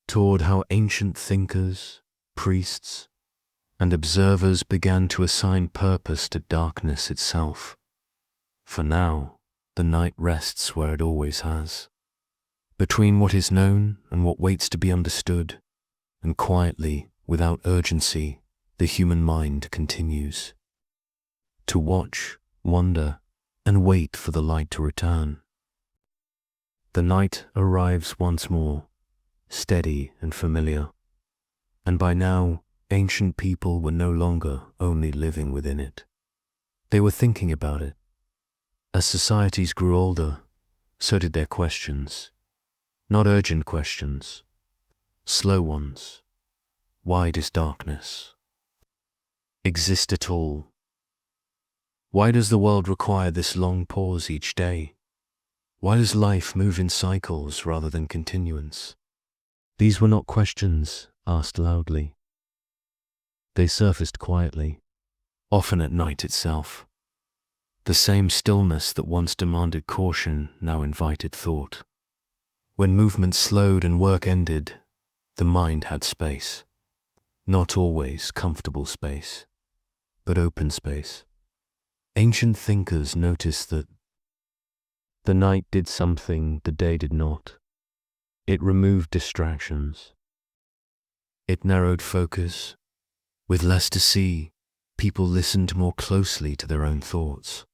Speaker 1: toward how ancient thinkers, priests, and observers began to assign purpose to darkness itself. For now, the night rests where it always has, between what is known and what waits to be understood, and quietly, without urgency, the human mind continues to watch, wonder, and wait for the light to return. The night arrives once more, steady and familiar, and by now, ancient people were no longer only living within it. They were thinking about it. As societies grew older, so did their questions. Not urgent questions, slow ones. Why does darkness exist at all? Why does the world require this long pause each day? Why does life move in cycles rather than continuance? These were not questions asked loudly. They surfaced quietly, often at night itself. The same stillness that once demanded caution now invited thought. When movement slowed and work ended, the mind had space. Not always comfortable space, but open space. Ancient thinkers noticed that the night did something the day did not. It removed distractions. It narrowed focus. With less to see, people listened more closely to their own thoughts.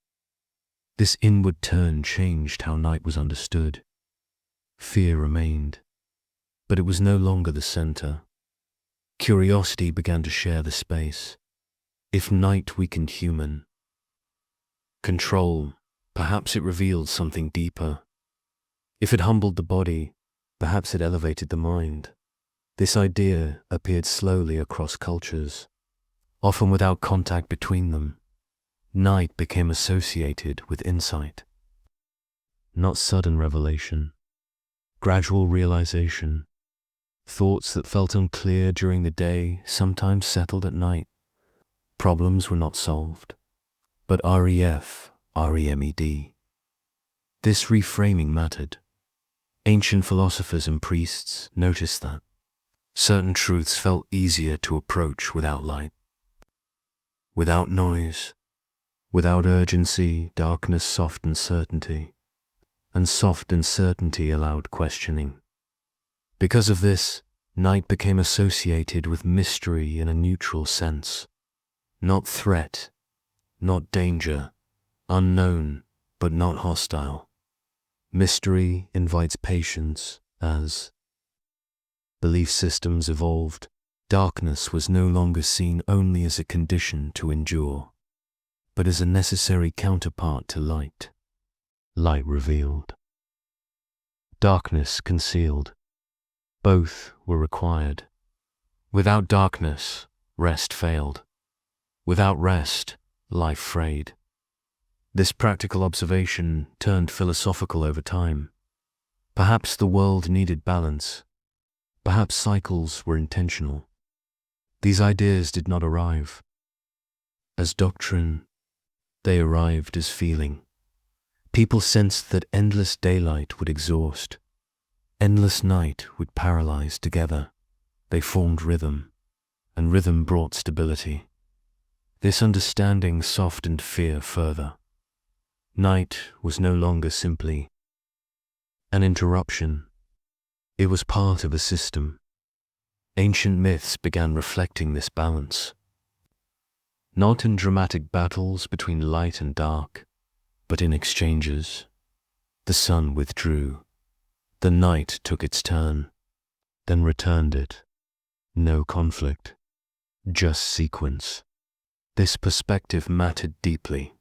Speaker 1: This inward turn changed how night was understood. Fear remained, but it was no longer the center. Curiosity began to share the space. If night weakened human control, perhaps it revealed something deeper. If it humbled the body, perhaps it elevated the mind. This idea appeared slowly across cultures, often without contact between them. Night became associated with insight. Not sudden revelation, gradual realization. Thoughts that felt unclear during the day sometimes settled at night. Problems were not solved, but remed. This reframing mattered. Ancient philosophers and priests noticed that certain truths felt easier to approach without light, without noise, without urgency. Darkness softened certainty, and soft uncertainty allowed questioning. Because of this, Night became associated with mystery in a neutral sense. Not threat, not danger, unknown, but not hostile. Mystery invites patience. As belief systems evolved, darkness was no longer seen only as a condition to endure, but as a necessary counterpart to light. Light revealed, darkness concealed. Both were required. Without darkness, rest failed. Without rest, life frayed. This practical observation turned philosophical over time. Perhaps the world needed balance. Perhaps cycles were intentional. These ideas did not arrive as doctrine. They arrived as feeling. People sensed that endless daylight would exhaust. Endless night would paralyze together. They formed rhythm, and rhythm brought stability. This understanding softened fear further. Night was no longer simply an interruption. It was part of a system. Ancient myths began reflecting this balance. Not in dramatic battles between light and dark, but in exchanges. The sun withdrew. The night took its turn, then returned it. No conflict, just sequence. This perspective mattered deeply.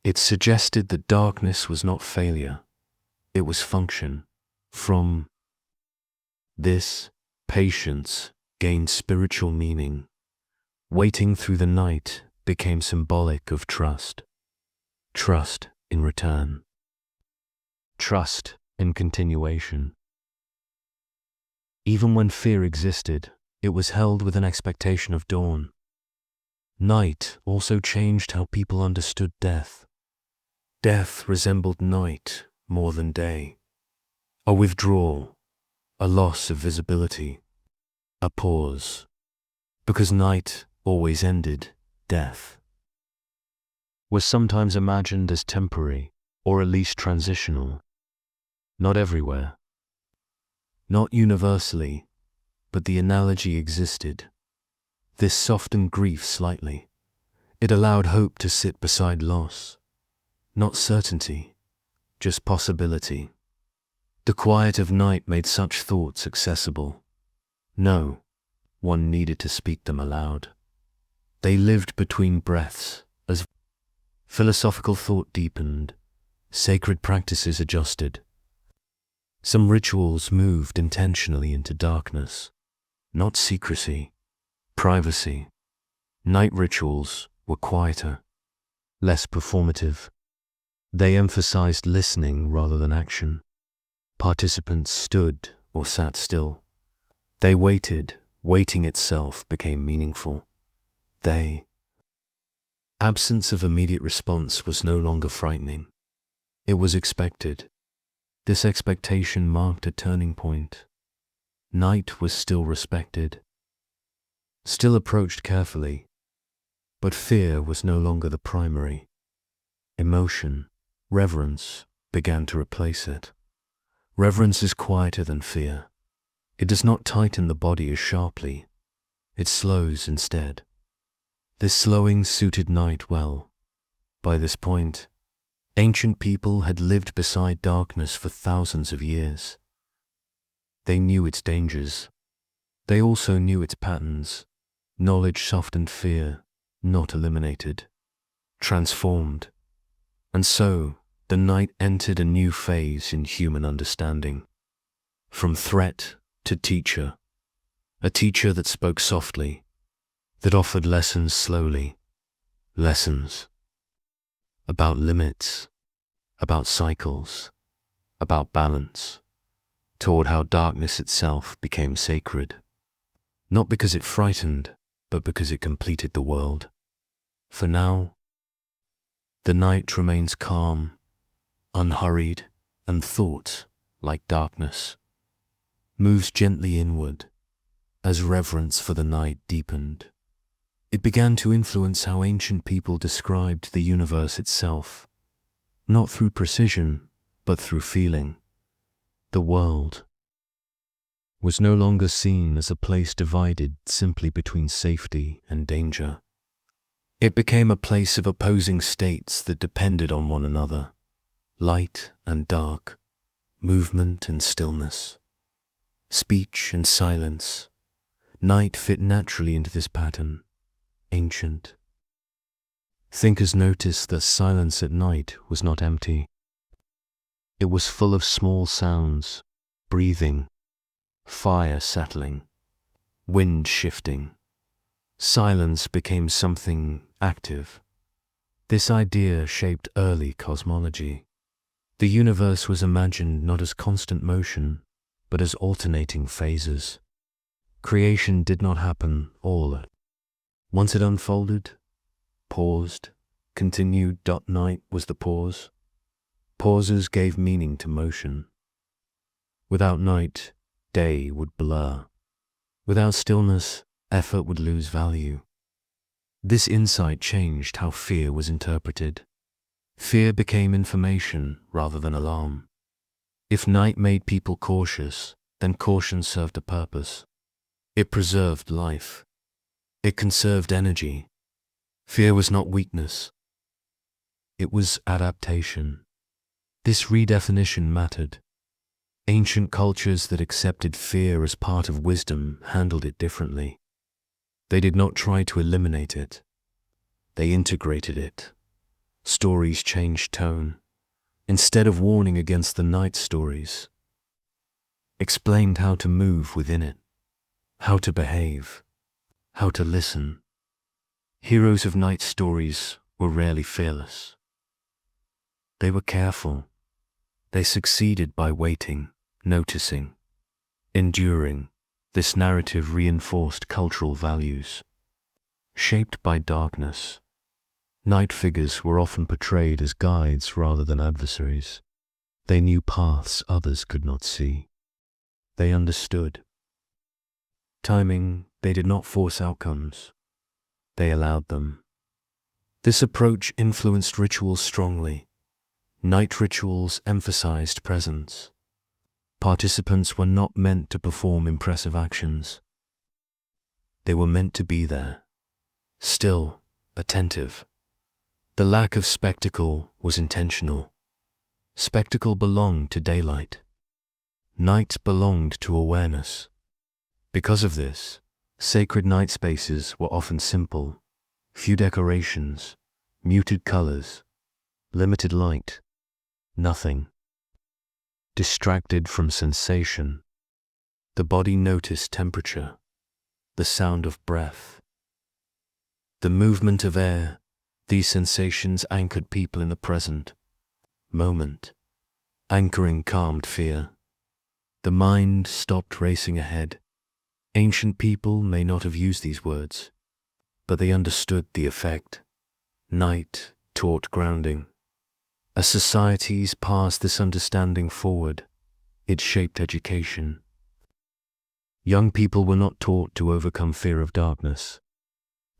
Speaker 1: It suggested that darkness was not failure, it was function. From this, patience gained spiritual meaning. Waiting through the night became symbolic of trust. Trust in return. Trust in continuation. Even when fear existed, it was held with an expectation of dawn. Night also changed how people understood death. Death resembled night more than day. A withdrawal, a loss of visibility, a pause. Because night always ended, death was sometimes imagined as temporary, or at least transitional. Not everywhere, not universally, but the analogy existed. This softened grief slightly. It allowed hope to sit beside loss. Not certainty, just possibility. The quiet of night made such thoughts accessible. No, one needed to speak them aloud. They lived between breaths as philosophical thought deepened, sacred practices adjusted. Some rituals moved intentionally into darkness, not secrecy, privacy. Night rituals were quieter, less performative. They emphasized listening rather than action. Participants stood or sat still. They waited. Waiting itself became meaningful. Absence of immediate response was no longer frightening. It was expected. This expectation marked a turning point. Night was still respected, still approached carefully, but fear was no longer the primary. Emotion, reverence, began to replace it. Reverence is quieter than fear. It does not tighten the body as sharply. It slows instead. This slowing suited night well. By this point, ancient people had lived beside darkness for thousands of years. They knew its dangers. They also knew its patterns. Knowledge softened fear, not eliminated, transformed. And so, the night entered a new phase in human understanding. From threat to teacher, a teacher that spoke softly, that offered lessons slowly, lessons about limits, about cycles, about balance, toward how darkness itself became sacred, not because it frightened, but because it completed the world. For now, the night remains calm, unhurried, and thought, like darkness, moves gently inward as reverence for the night deepened. It began to influence how ancient people described the universe itself, not through precision, but through feeling. The world was no longer seen as a place divided simply between safety and danger. It became a place of opposing states that depended on one another, light and dark, movement and stillness, speech and silence. Night fit naturally into this pattern, ancient. Thinkers noticed that silence at night was not empty. It was full of small sounds, breathing, fire settling, wind shifting. Silence became something active. This idea shaped early cosmology. The universe was imagined not as constant motion, but as alternating phases. Creation did not happen all at once. It unfolded, paused, continued. Night was the pause. Pauses gave meaning to motion. Without night, day would blur. Without stillness, effort would lose value. This insight changed how fear was interpreted. Fear became information rather than alarm. If night made people cautious, then caution served a purpose. It preserved life. It conserved energy. Fear was not weakness. It was adaptation. This redefinition mattered. Ancient cultures that accepted fear as part of wisdom handled it differently. They did not try to eliminate it. They integrated it. Stories changed tone. Instead of warning against the night, stories explained how to move within it, how to behave, how to listen. Heroes of night stories were rarely fearless. They were careful. They succeeded by waiting, noticing, enduring. This narrative reinforced cultural values. Shaped by darkness, night figures were often portrayed as guides rather than adversaries. They knew paths others could not see. They understood timing. They did not force outcomes. They allowed them. This approach influenced rituals strongly. Night rituals emphasized presence. Participants were not meant to perform impressive actions. They were meant to be there, still, attentive. The lack of spectacle was intentional. Spectacle belonged to daylight. Night belonged to awareness. Because of this, sacred night spaces were often simple, few decorations, muted colors, limited light, nothing. Distracted from sensation, the body noticed temperature, the sound of breath, the movement of air. These sensations anchored people in the present moment. Anchoring calmed fear. The mind stopped racing ahead. Ancient people may not have used these words, but they understood the effect. Night taught grounding. As societies passed this understanding forward, it shaped education. Young people were not taught to overcome fear of darkness.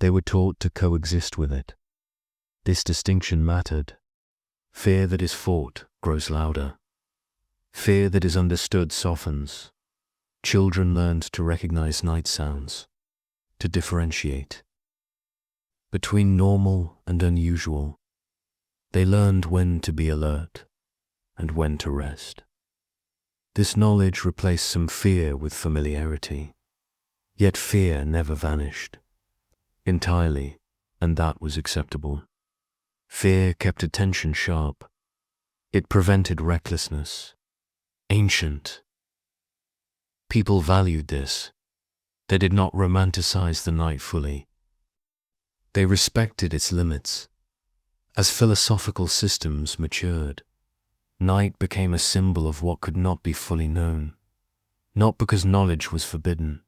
Speaker 1: They were taught to coexist with it. This distinction mattered. Fear that is fought grows louder. Fear that is understood softens. Children learned to recognize night sounds, to differentiate between normal and unusual. They learned when to be alert and when to rest. This knowledge replaced some fear with familiarity. Yet fear never vanished entirely, and that was acceptable. Fear kept attention sharp. It prevented recklessness. Ancient people valued this. They did not romanticize the night fully. They respected its limits. As philosophical systems matured, night became a symbol of what could not be fully known, not because knowledge was forbidden,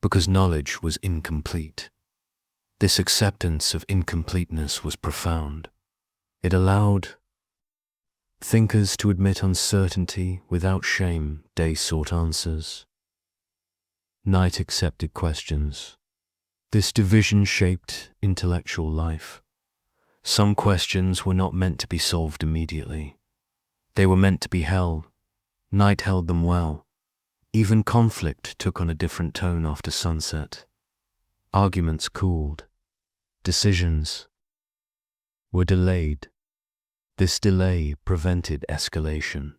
Speaker 1: because knowledge was incomplete. This acceptance of incompleteness was profound. It allowed thinkers to admit uncertainty without shame. Day sought answers. Night accepted questions. This division shaped intellectual life. Some questions were not meant to be solved immediately. They were meant to be held. Night held them well. Even conflict took on a different tone after sunset. Arguments cooled. Decisions were delayed. This delay prevented escalation.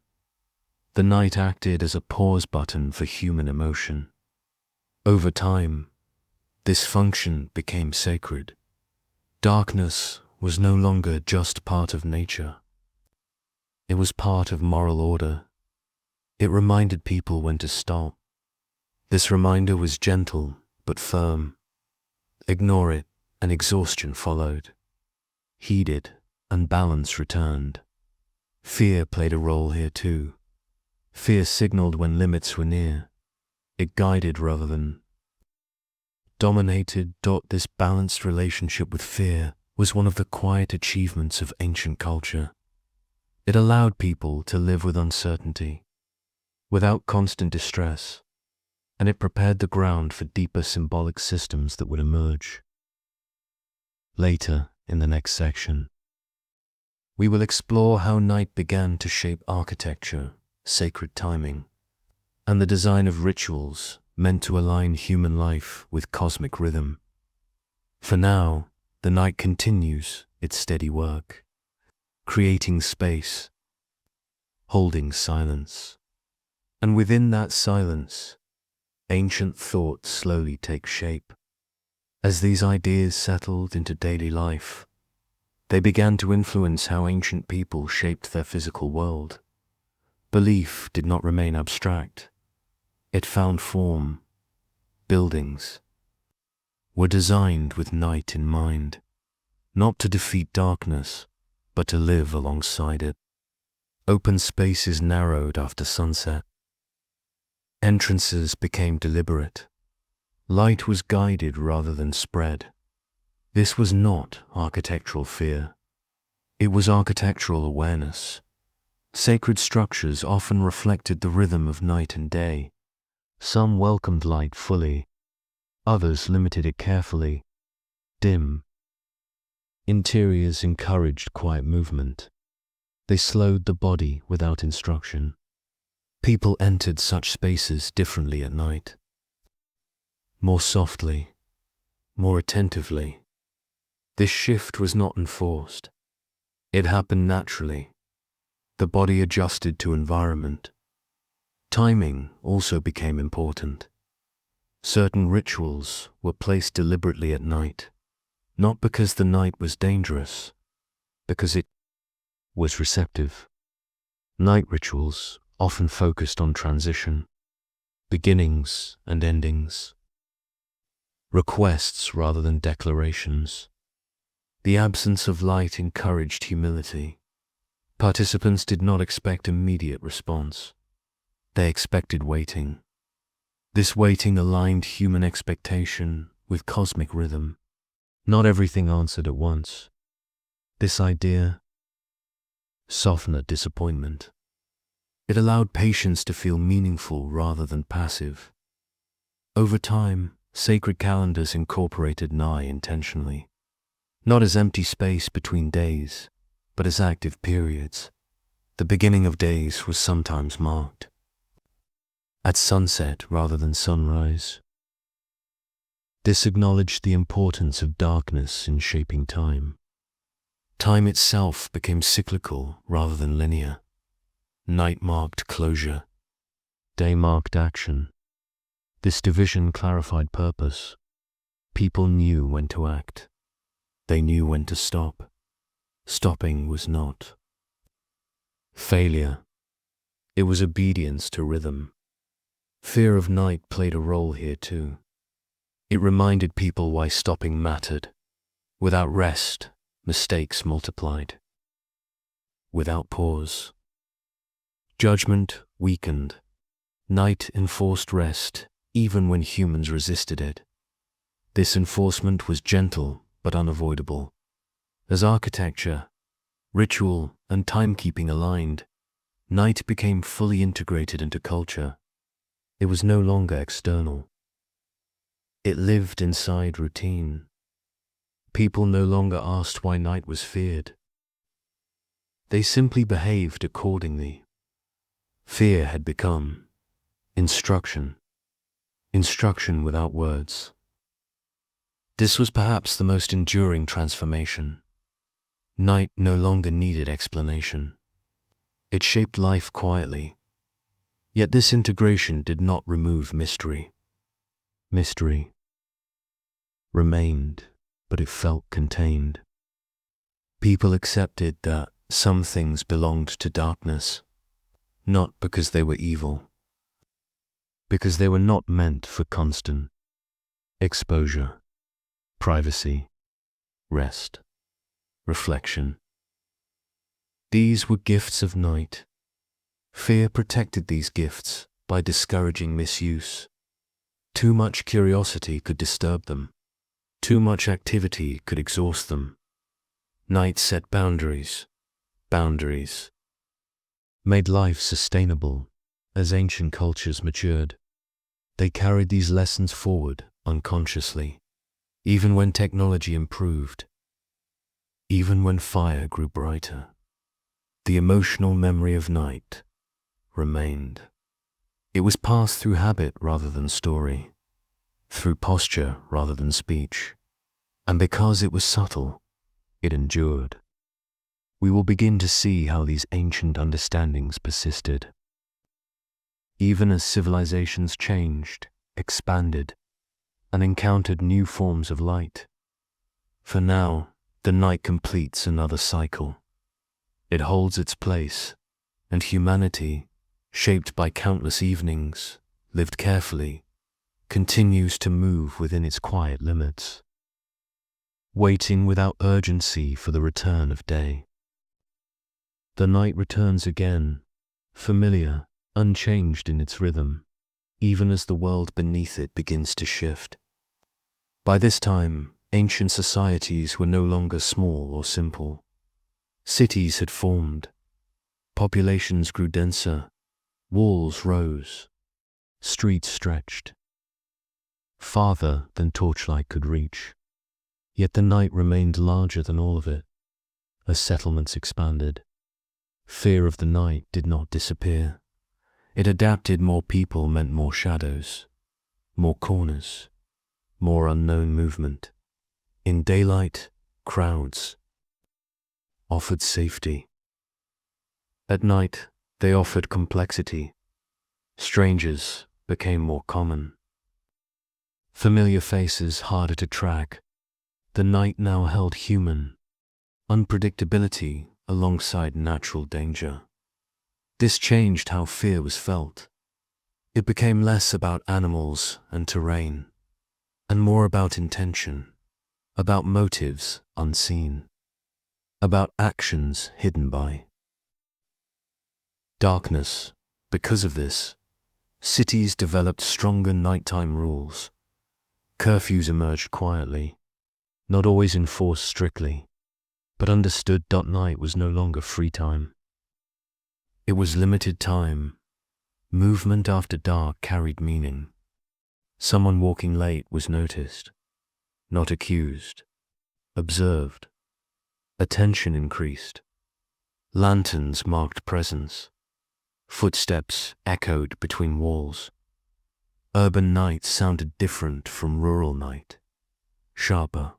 Speaker 1: The night acted as a pause button for human emotion. Over time, this function became sacred. Darkness was no longer just part of nature. It was part of moral order. It reminded people when to stop. This reminder was gentle but firm. Ignore it, and exhaustion followed. Heed it, and balance returned. Fear played a role here too. Fear signaled when limits were near. It guided rather than dominated. This balanced relationship with fear was one of the quiet achievements of ancient culture. It allowed people to live with uncertainty, without constant distress, and it prepared the ground for deeper symbolic systems that would emerge. Later, in the next section, we will explore how night began to shape architecture, sacred timing, and the design of rituals meant to align human life with cosmic rhythm. For now, the night continues its steady work, creating space, holding silence, and within that silence, ancient thoughts slowly take shape. As these ideas settled into daily life, they began to influence how ancient people shaped their physical world. Belief did not remain abstract. It found form. Buildings were designed with night in mind, not to defeat darkness, but to live alongside it. Open spaces narrowed after sunset. Entrances became deliberate. Light was guided rather than spread. This was not architectural fear. It was architectural awareness. Sacred structures often reflected the rhythm of night and day. Some welcomed light fully. Others limited it carefully. Dim interiors encouraged quiet movement. They slowed the body without instruction. People entered such spaces differently at night. More softly, more attentively. This shift was not enforced. It happened naturally. The body adjusted to environment. Timing also became important. Certain rituals were placed deliberately at night, not because the night was dangerous, because it was receptive. Night rituals often focused on transition, beginnings and endings, requests rather than declarations. The absence of light encouraged humility. Participants did not expect immediate response. They expected waiting. This waiting aligned human expectation with cosmic rhythm. Not everything answered at once. This idea softened disappointment. It allowed patience to feel meaningful rather than passive. Over time, sacred calendars incorporated Nai intentionally, not as empty space between days, but as active periods. The beginning of days was sometimes marked at sunset rather than sunrise. This acknowledged the importance of darkness in shaping time. Time itself became cyclical rather than linear. Night marked closure. Day marked action. This division clarified purpose. People knew when to act. They knew when to stop. Stopping was not failure. It was obedience to rhythm. Fear of night played a role here too. It reminded people why stopping mattered. Without rest, mistakes multiplied. Without pause, judgment weakened. Night enforced rest, even when humans resisted it. This enforcement was gentle but unavoidable. As architecture, ritual, and timekeeping aligned, night became fully integrated into culture. It was no longer external. It lived inside routine. People no longer asked why night was feared. They simply behaved accordingly. Fear had become Instruction. Instruction without words. This was perhaps the most enduring transformation. Night no longer needed explanation. It shaped life quietly. Yet this integration did not remove mystery. Mystery remained, but it felt contained. People accepted that some things belonged to darkness, not because they were evil, because they were not meant for constant exposure, privacy, rest, reflection. These were gifts of night. Fear protected these gifts by discouraging misuse. Too much curiosity could disturb them. Too much activity could exhaust them. Night set boundaries. Boundaries made life sustainable. As ancient cultures matured, they carried these lessons forward unconsciously, even when technology improved, even when fire grew brighter. The emotional memory of night remained. It was passed through habit rather than story, through posture rather than speech, and because it was subtle, it endured. We will begin to see how these ancient understandings persisted. Even as civilizations changed, expanded, and encountered new forms of light. For now, the night completes another cycle. It holds its place, and humanity, shaped by countless evenings, lived carefully, continues to move within its quiet limits, waiting without urgency for the return of day. The night returns again, familiar, unchanged in its rhythm, even as the world beneath it begins to shift. By this time, ancient societies were no longer small or simple. Cities had formed, populations grew denser, walls rose, streets stretched, farther than torchlight could reach. Yet the night remained larger than all of it. As settlements expanded, fear of the night did not disappear. It adapted. More people meant more shadows, more corners, more unknown movement. In daylight, crowds offered safety. At night, they offered complexity. Strangers became more common. Familiar faces harder to track. The night now held human unpredictability alongside natural danger. This changed how fear was felt. It became less about animals and terrain, and more about intention, about motives unseen, about actions hidden by darkness. Because of this, cities developed stronger nighttime rules. Curfews emerged quietly, not always enforced strictly, but understood. Night was no longer free time. It was limited time. Movement after dark carried meaning. Someone walking late was noticed, not accused, observed. Attention increased. Lanterns marked presence. Footsteps echoed between walls. Urban night sounded different from rural night, sharper.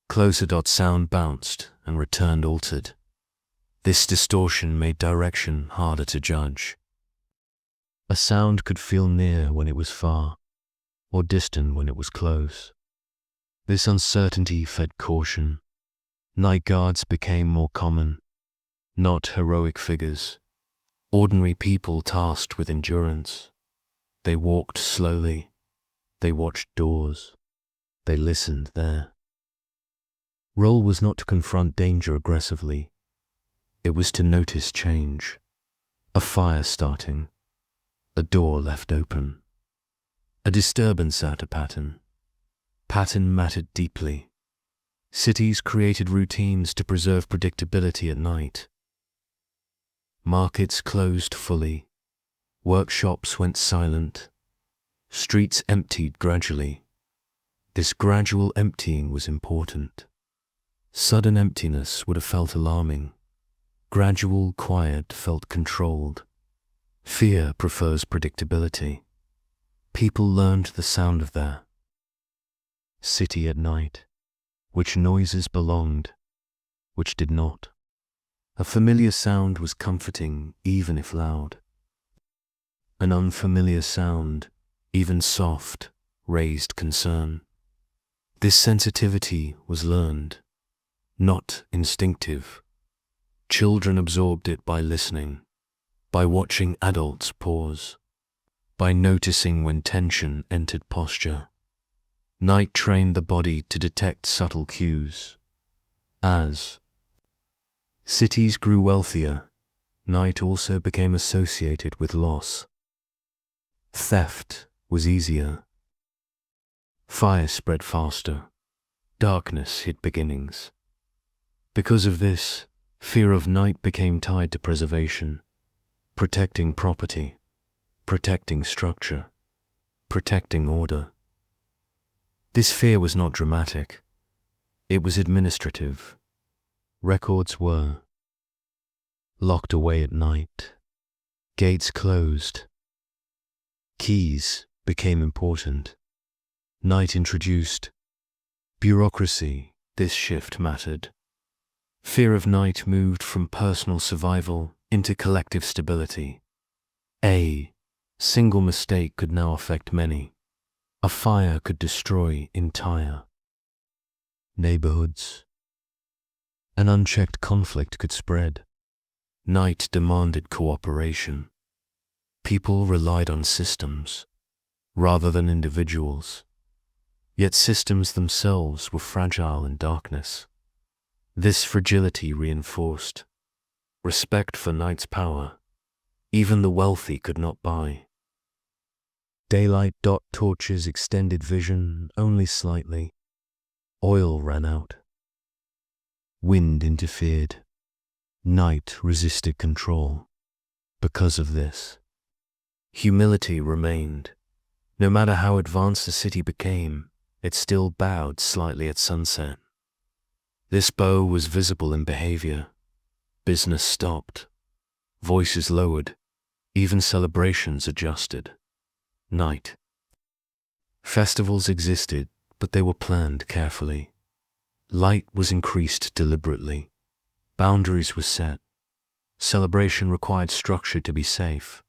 Speaker 1: Closer. Sound bounced and returned altered. This distortion made direction harder to judge. A sound could feel near when it was far, or distant when it was close. This uncertainty fed caution. Night guards became more common, not heroic figures, ordinary people tasked with endurance. They walked slowly, they watched doors, they listened there. Role was not to confront danger aggressively. It was to notice change. A fire starting, a door left open. A disturbance at a pattern. Pattern mattered deeply. Cities created routines to preserve predictability at night. Markets closed fully. Workshops went silent. Streets emptied gradually. This gradual emptying was important. Sudden emptiness would have felt alarming. Gradual quiet felt controlled. Fear prefers predictability. People learned the sound of their city at night, which noises belonged, which did not. A familiar sound was comforting, even if loud. An unfamiliar sound, even soft, raised concern. This sensitivity was learned, not instinctive. Children absorbed it by listening, by watching adults pause, by noticing when tension entered posture. Night trained the body to detect subtle cues. As cities grew wealthier, night also became associated with loss. Theft was easier. Fire spread faster. Darkness hid beginnings. Because of this, fear of night became tied to preservation, protecting property, protecting structure, protecting order. This fear was not dramatic. It was administrative. Records were locked away at night. Gates closed. Keys became important. Night introduced bureaucracy. This shift mattered. Fear of night moved from personal survival into collective stability. A single mistake could now affect many. A fire could destroy entire neighborhoods. An unchecked conflict could spread. Night demanded cooperation. People relied on systems rather than individuals. Yet systems themselves were fragile in darkness. This fragility reinforced respect for night's power. Even the wealthy could not buy. Daylight torches extended vision only slightly. Oil ran out. Wind interfered. Night resisted control. Because of this, humility remained. No matter how advanced the city became, it still bowed slightly at sunset. This bow was visible in behavior. Business stopped. Voices lowered. Even celebrations adjusted. Night. Festivals existed, but they were planned carefully. Light was increased deliberately. Boundaries were set. Celebration required structure to be safe.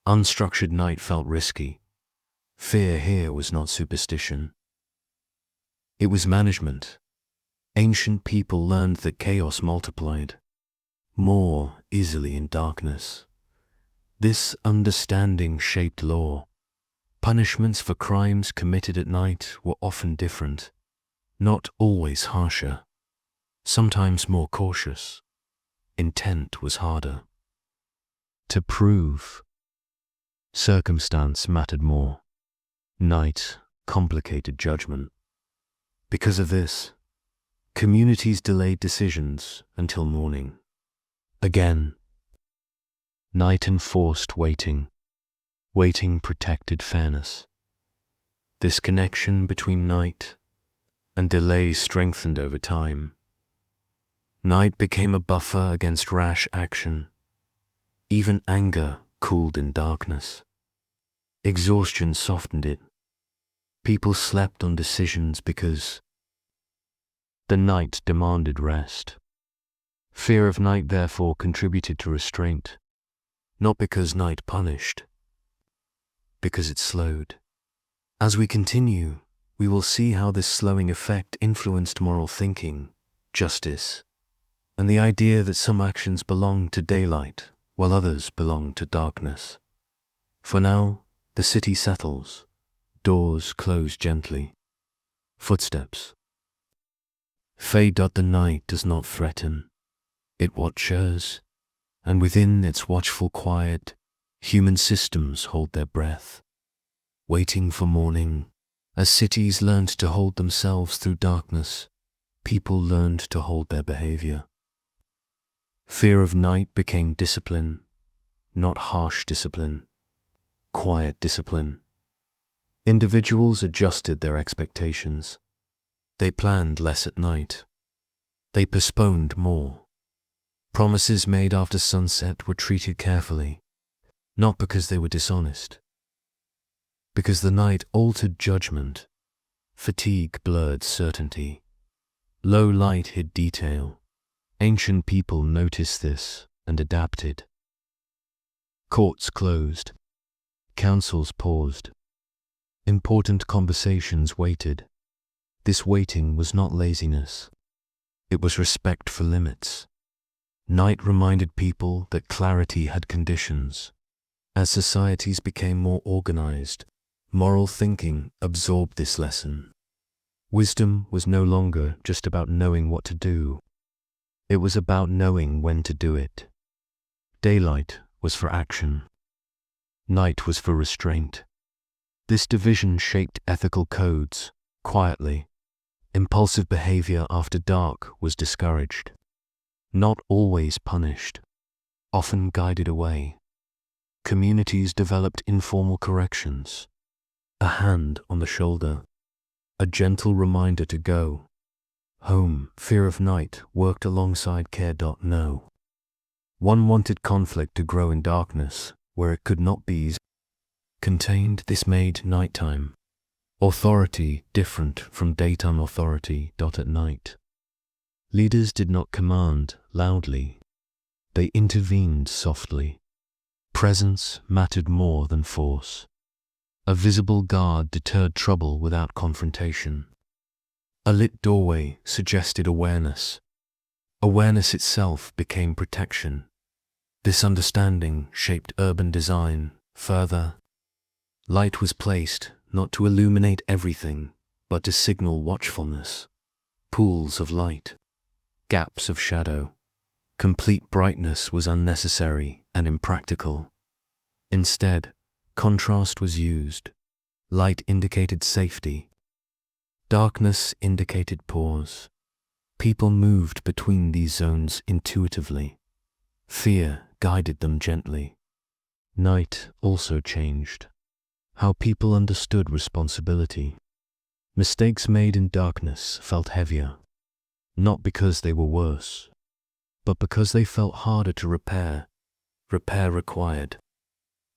Speaker 1: Unstructured night felt risky. Fear here was not superstition. It was management. Ancient people learned that chaos multiplied more easily in darkness. This understanding shaped law. Punishments for crimes committed at night were often different, not always harsher, sometimes more cautious. Intent was harder. To prove, circumstance mattered more. Night complicated judgment. Because of this, communities delayed decisions until morning. Again, night enforced waiting. Waiting protected fairness. This connection between night and delay strengthened over time. Night became a buffer against rash action. Even anger cooled in darkness. Exhaustion softened it. People slept on decisions because the night demanded rest. Fear of night therefore contributed to restraint, not because night punished, because it slowed. As we continue, we will see how this slowing effect influenced moral thinking, justice, and the idea that some actions belong to daylight while others belong to darkness. For now, the city settles. Doors close gently. Footsteps fade. The night does not threaten. It watches, and within its watchful quiet, human systems hold their breath, waiting for morning. As cities learned to hold themselves through darkness, people learned to hold their behavior. Fear of night became discipline, not harsh discipline, quiet discipline. Individuals adjusted their expectations. They planned less at night. They postponed more. Promises made after sunset were treated carefully. not because they were dishonest, because the night altered judgment, fatigue blurred certainty, low light hid detail. Ancient people noticed this and adapted. Courts closed, councils paused, important conversations waited. This waiting was not laziness, it was respect for limits. Night reminded people that clarity had conditions. As societies became more organized, moral thinking absorbed this lesson. Wisdom was no longer just about knowing what to do. It was about knowing when to do it. Daylight was for action. Night was for restraint. This division shaped ethical codes, quietly. Impulsive behavior after dark was discouraged. Not always punished, often guided away. Communities developed informal corrections. A hand on the shoulder, a gentle reminder to go. Home, fear of night, worked alongside care. No. One wanted conflict to grow in darkness, where it could not be contained. This made nighttime authority different from daytime authority. At night, leaders did not command loudly. They intervened softly. Presence mattered more than force. A visible guard deterred trouble without confrontation. A lit doorway suggested awareness. Awareness itself became protection. This understanding shaped urban design further. Light was placed not to illuminate everything, but to signal watchfulness. Pools of light, gaps of shadow. Complete brightness was unnecessary and impractical. Instead, contrast was used. Light indicated safety. Darkness indicated pause. People moved between these zones intuitively. Fear guided them gently. Night also changed how people understood responsibility. Mistakes made in darkness felt heavier, not because they were worse, but because they felt harder to repair. Repair required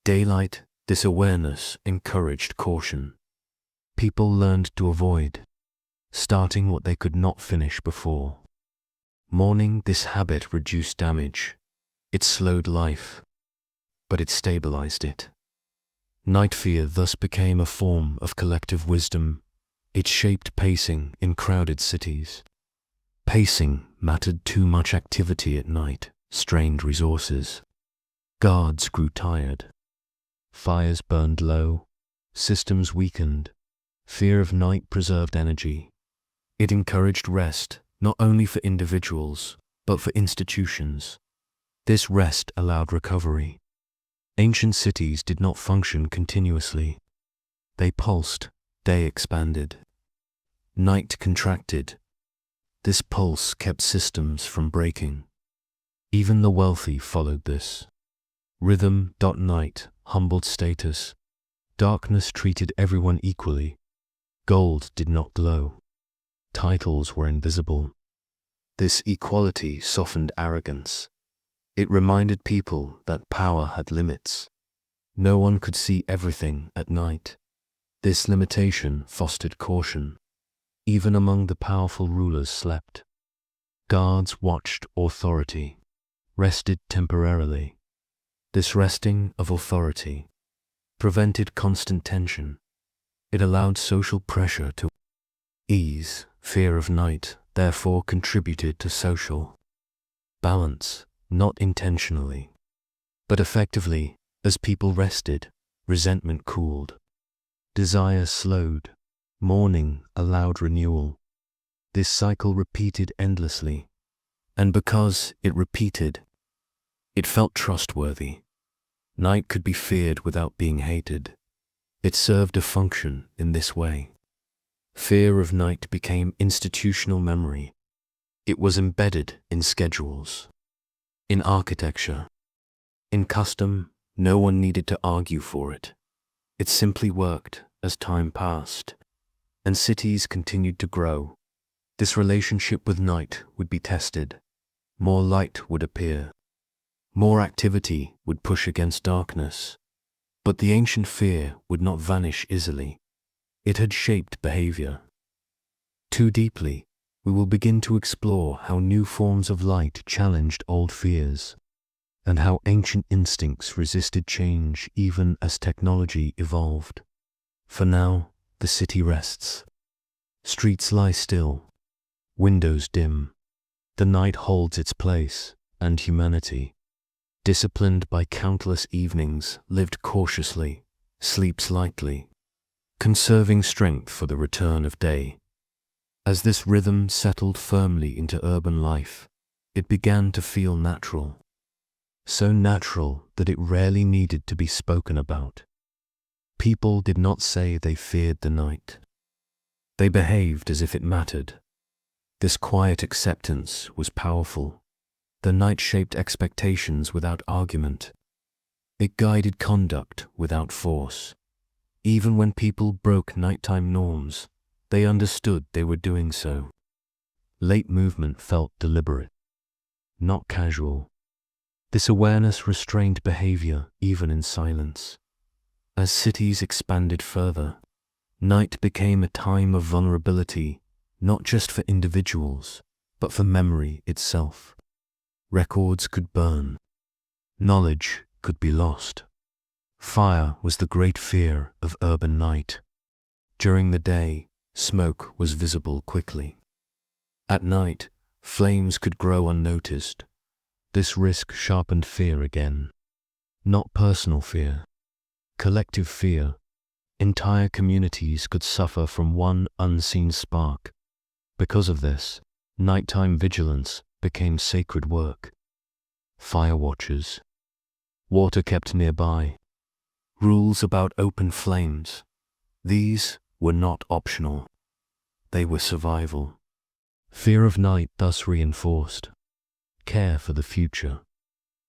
Speaker 1: daylight. This awareness encouraged caution. People learned to avoid starting what they could not finish before. Morning, this habit reduced damage. It slowed life, but it stabilized it. Night fear thus became a form of collective wisdom. It shaped pacing in crowded cities. Pacing mattered. Too much activity at night strained resources. Guards grew tired. Fires burned low. Systems weakened. Fear of night preserved energy. It encouraged rest, not only for individuals, but for institutions. This rest allowed recovery. Ancient cities did not function continuously. They pulsed, day expanded. Night contracted. This pulse kept systems from breaking. Even the wealthy followed this. Rhythm. Night humbled status. Darkness treated everyone equally. Gold did not glow. Titles were invisible. This equality softened arrogance. It reminded people that power had limits. No one could see everything at night. This limitation fostered caution. Even among the powerful rulers slept. Guards watched authority, rested temporarily. This resting of authority prevented constant tension. It allowed social pressure to ease. Fear of night therefore contributed to social balance, not intentionally, but effectively. As people rested, resentment cooled. Desire slowed. Morning allowed renewal. This cycle repeated endlessly, and because it repeated, it felt trustworthy. Night could be feared without being hated. It served a function in this way. Fear of night became institutional memory. It was embedded in schedules, in architecture, in custom. No one needed to argue for it. It simply worked as time passed, and cities continued to grow. This relationship with night would be tested. More light would appear. More activity would push against darkness. But the ancient fear would not vanish easily. It had shaped behavior. Too deeply, we will begin to explore how new forms of light challenged old fears, and how ancient instincts resisted change even as technology evolved. For now, the city rests. Streets lie still, windows dim. The night holds its place, and humanity, disciplined by countless evenings, lived cautiously, sleeps lightly, conserving strength for the return of day. As this rhythm settled firmly into urban life, it began to feel natural. So natural that it rarely needed to be spoken about. People did not say they feared the night. They behaved as if it mattered. This quiet acceptance was powerful. The night shaped expectations without argument. It guided conduct without force. Even when people broke nighttime norms, they understood they were doing so. Late movement felt deliberate, not casual. This awareness restrained behavior even in silence. As cities expanded further, night became a time of vulnerability, not just for individuals, but for memory itself. Records could burn. Knowledge could be lost. Fire was the great fear of urban night. During the day, smoke was visible quickly. At night, flames could grow unnoticed. This risk sharpened fear again. Not personal fear, collective fear. Entire communities could suffer from one unseen spark. Because of this, nighttime vigilance became sacred work. Fire watchers, water kept nearby, rules about open flames. These were not optional. They were survival. Fear of night thus reinforced care for the future,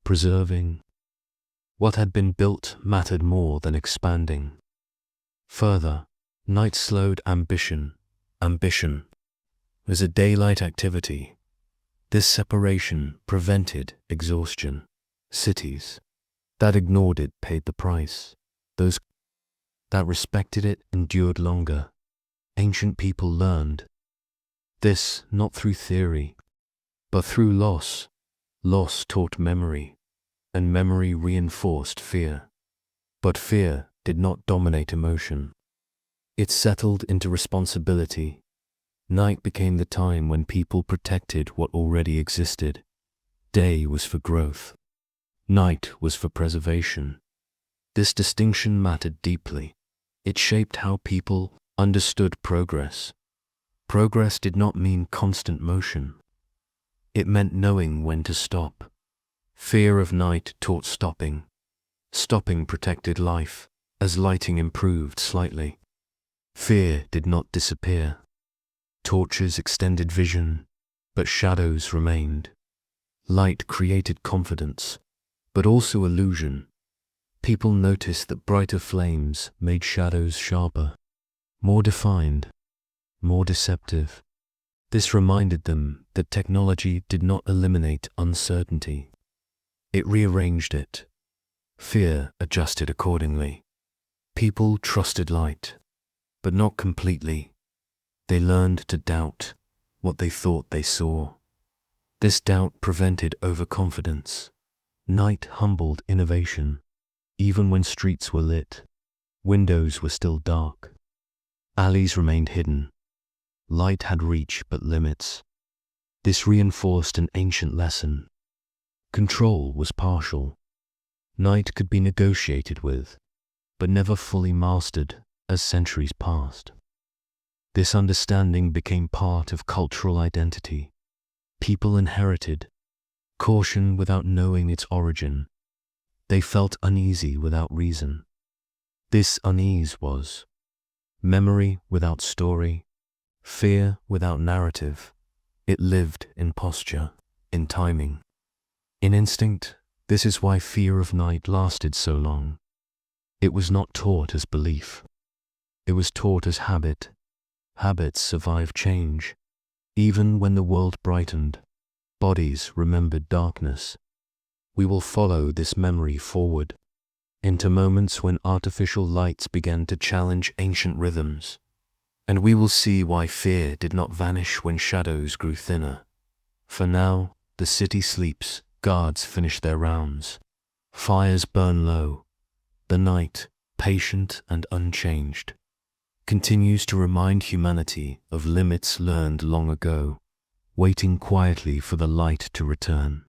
Speaker 1: preserving what had been built mattered more than expanding. Further, night slowed ambition. Ambition was a daylight activity. This separation prevented exhaustion. Cities that ignored it paid the price. Those that respected it endured longer. Ancient people learned this not through theory, but through loss. Loss taught memory, and memory reinforced fear. But fear did not dominate emotion. It settled into responsibility. Night became the time when people protected what already existed. Day was for growth. Night was for preservation. This distinction mattered deeply. It shaped how people understood progress. Progress did not mean constant motion. It meant knowing when to stop. Fear of night taught stopping. Stopping protected life, as lighting improved slightly. Fear did not disappear. Torches extended vision, but shadows remained. Light created confidence, but also illusion. People noticed that brighter flames made shadows sharper, more defined, more deceptive. This reminded them that technology did not eliminate uncertainty. It rearranged it. Fear adjusted accordingly. People trusted light, but not completely. They learned to doubt what they thought they saw. This doubt prevented overconfidence. Night humbled innovation. Even when streets were lit, windows were still dark. Alleys remained hidden. Light had reach but limits. This reinforced an ancient lesson. Control was partial. Night could be negotiated with, but never fully mastered as centuries passed. This understanding became part of cultural identity. People inherited caution without knowing its origin. They felt uneasy without reason. This unease was memory without story, fear without narrative. It lived in posture, in timing, in instinct. This is why fear of night lasted so long. It was not taught as belief. It was taught as habit. Habits survive change. Even when the world brightened, bodies remembered darkness. we will follow this memory forward into moments when artificial lights began to challenge ancient rhythms, and we will see why fear did not vanish when shadows grew thinner. For now, the city sleeps, guards finish their rounds, fires burn low. The night, patient and unchanged, continues to remind humanity of limits learned long ago, waiting quietly for the light to return.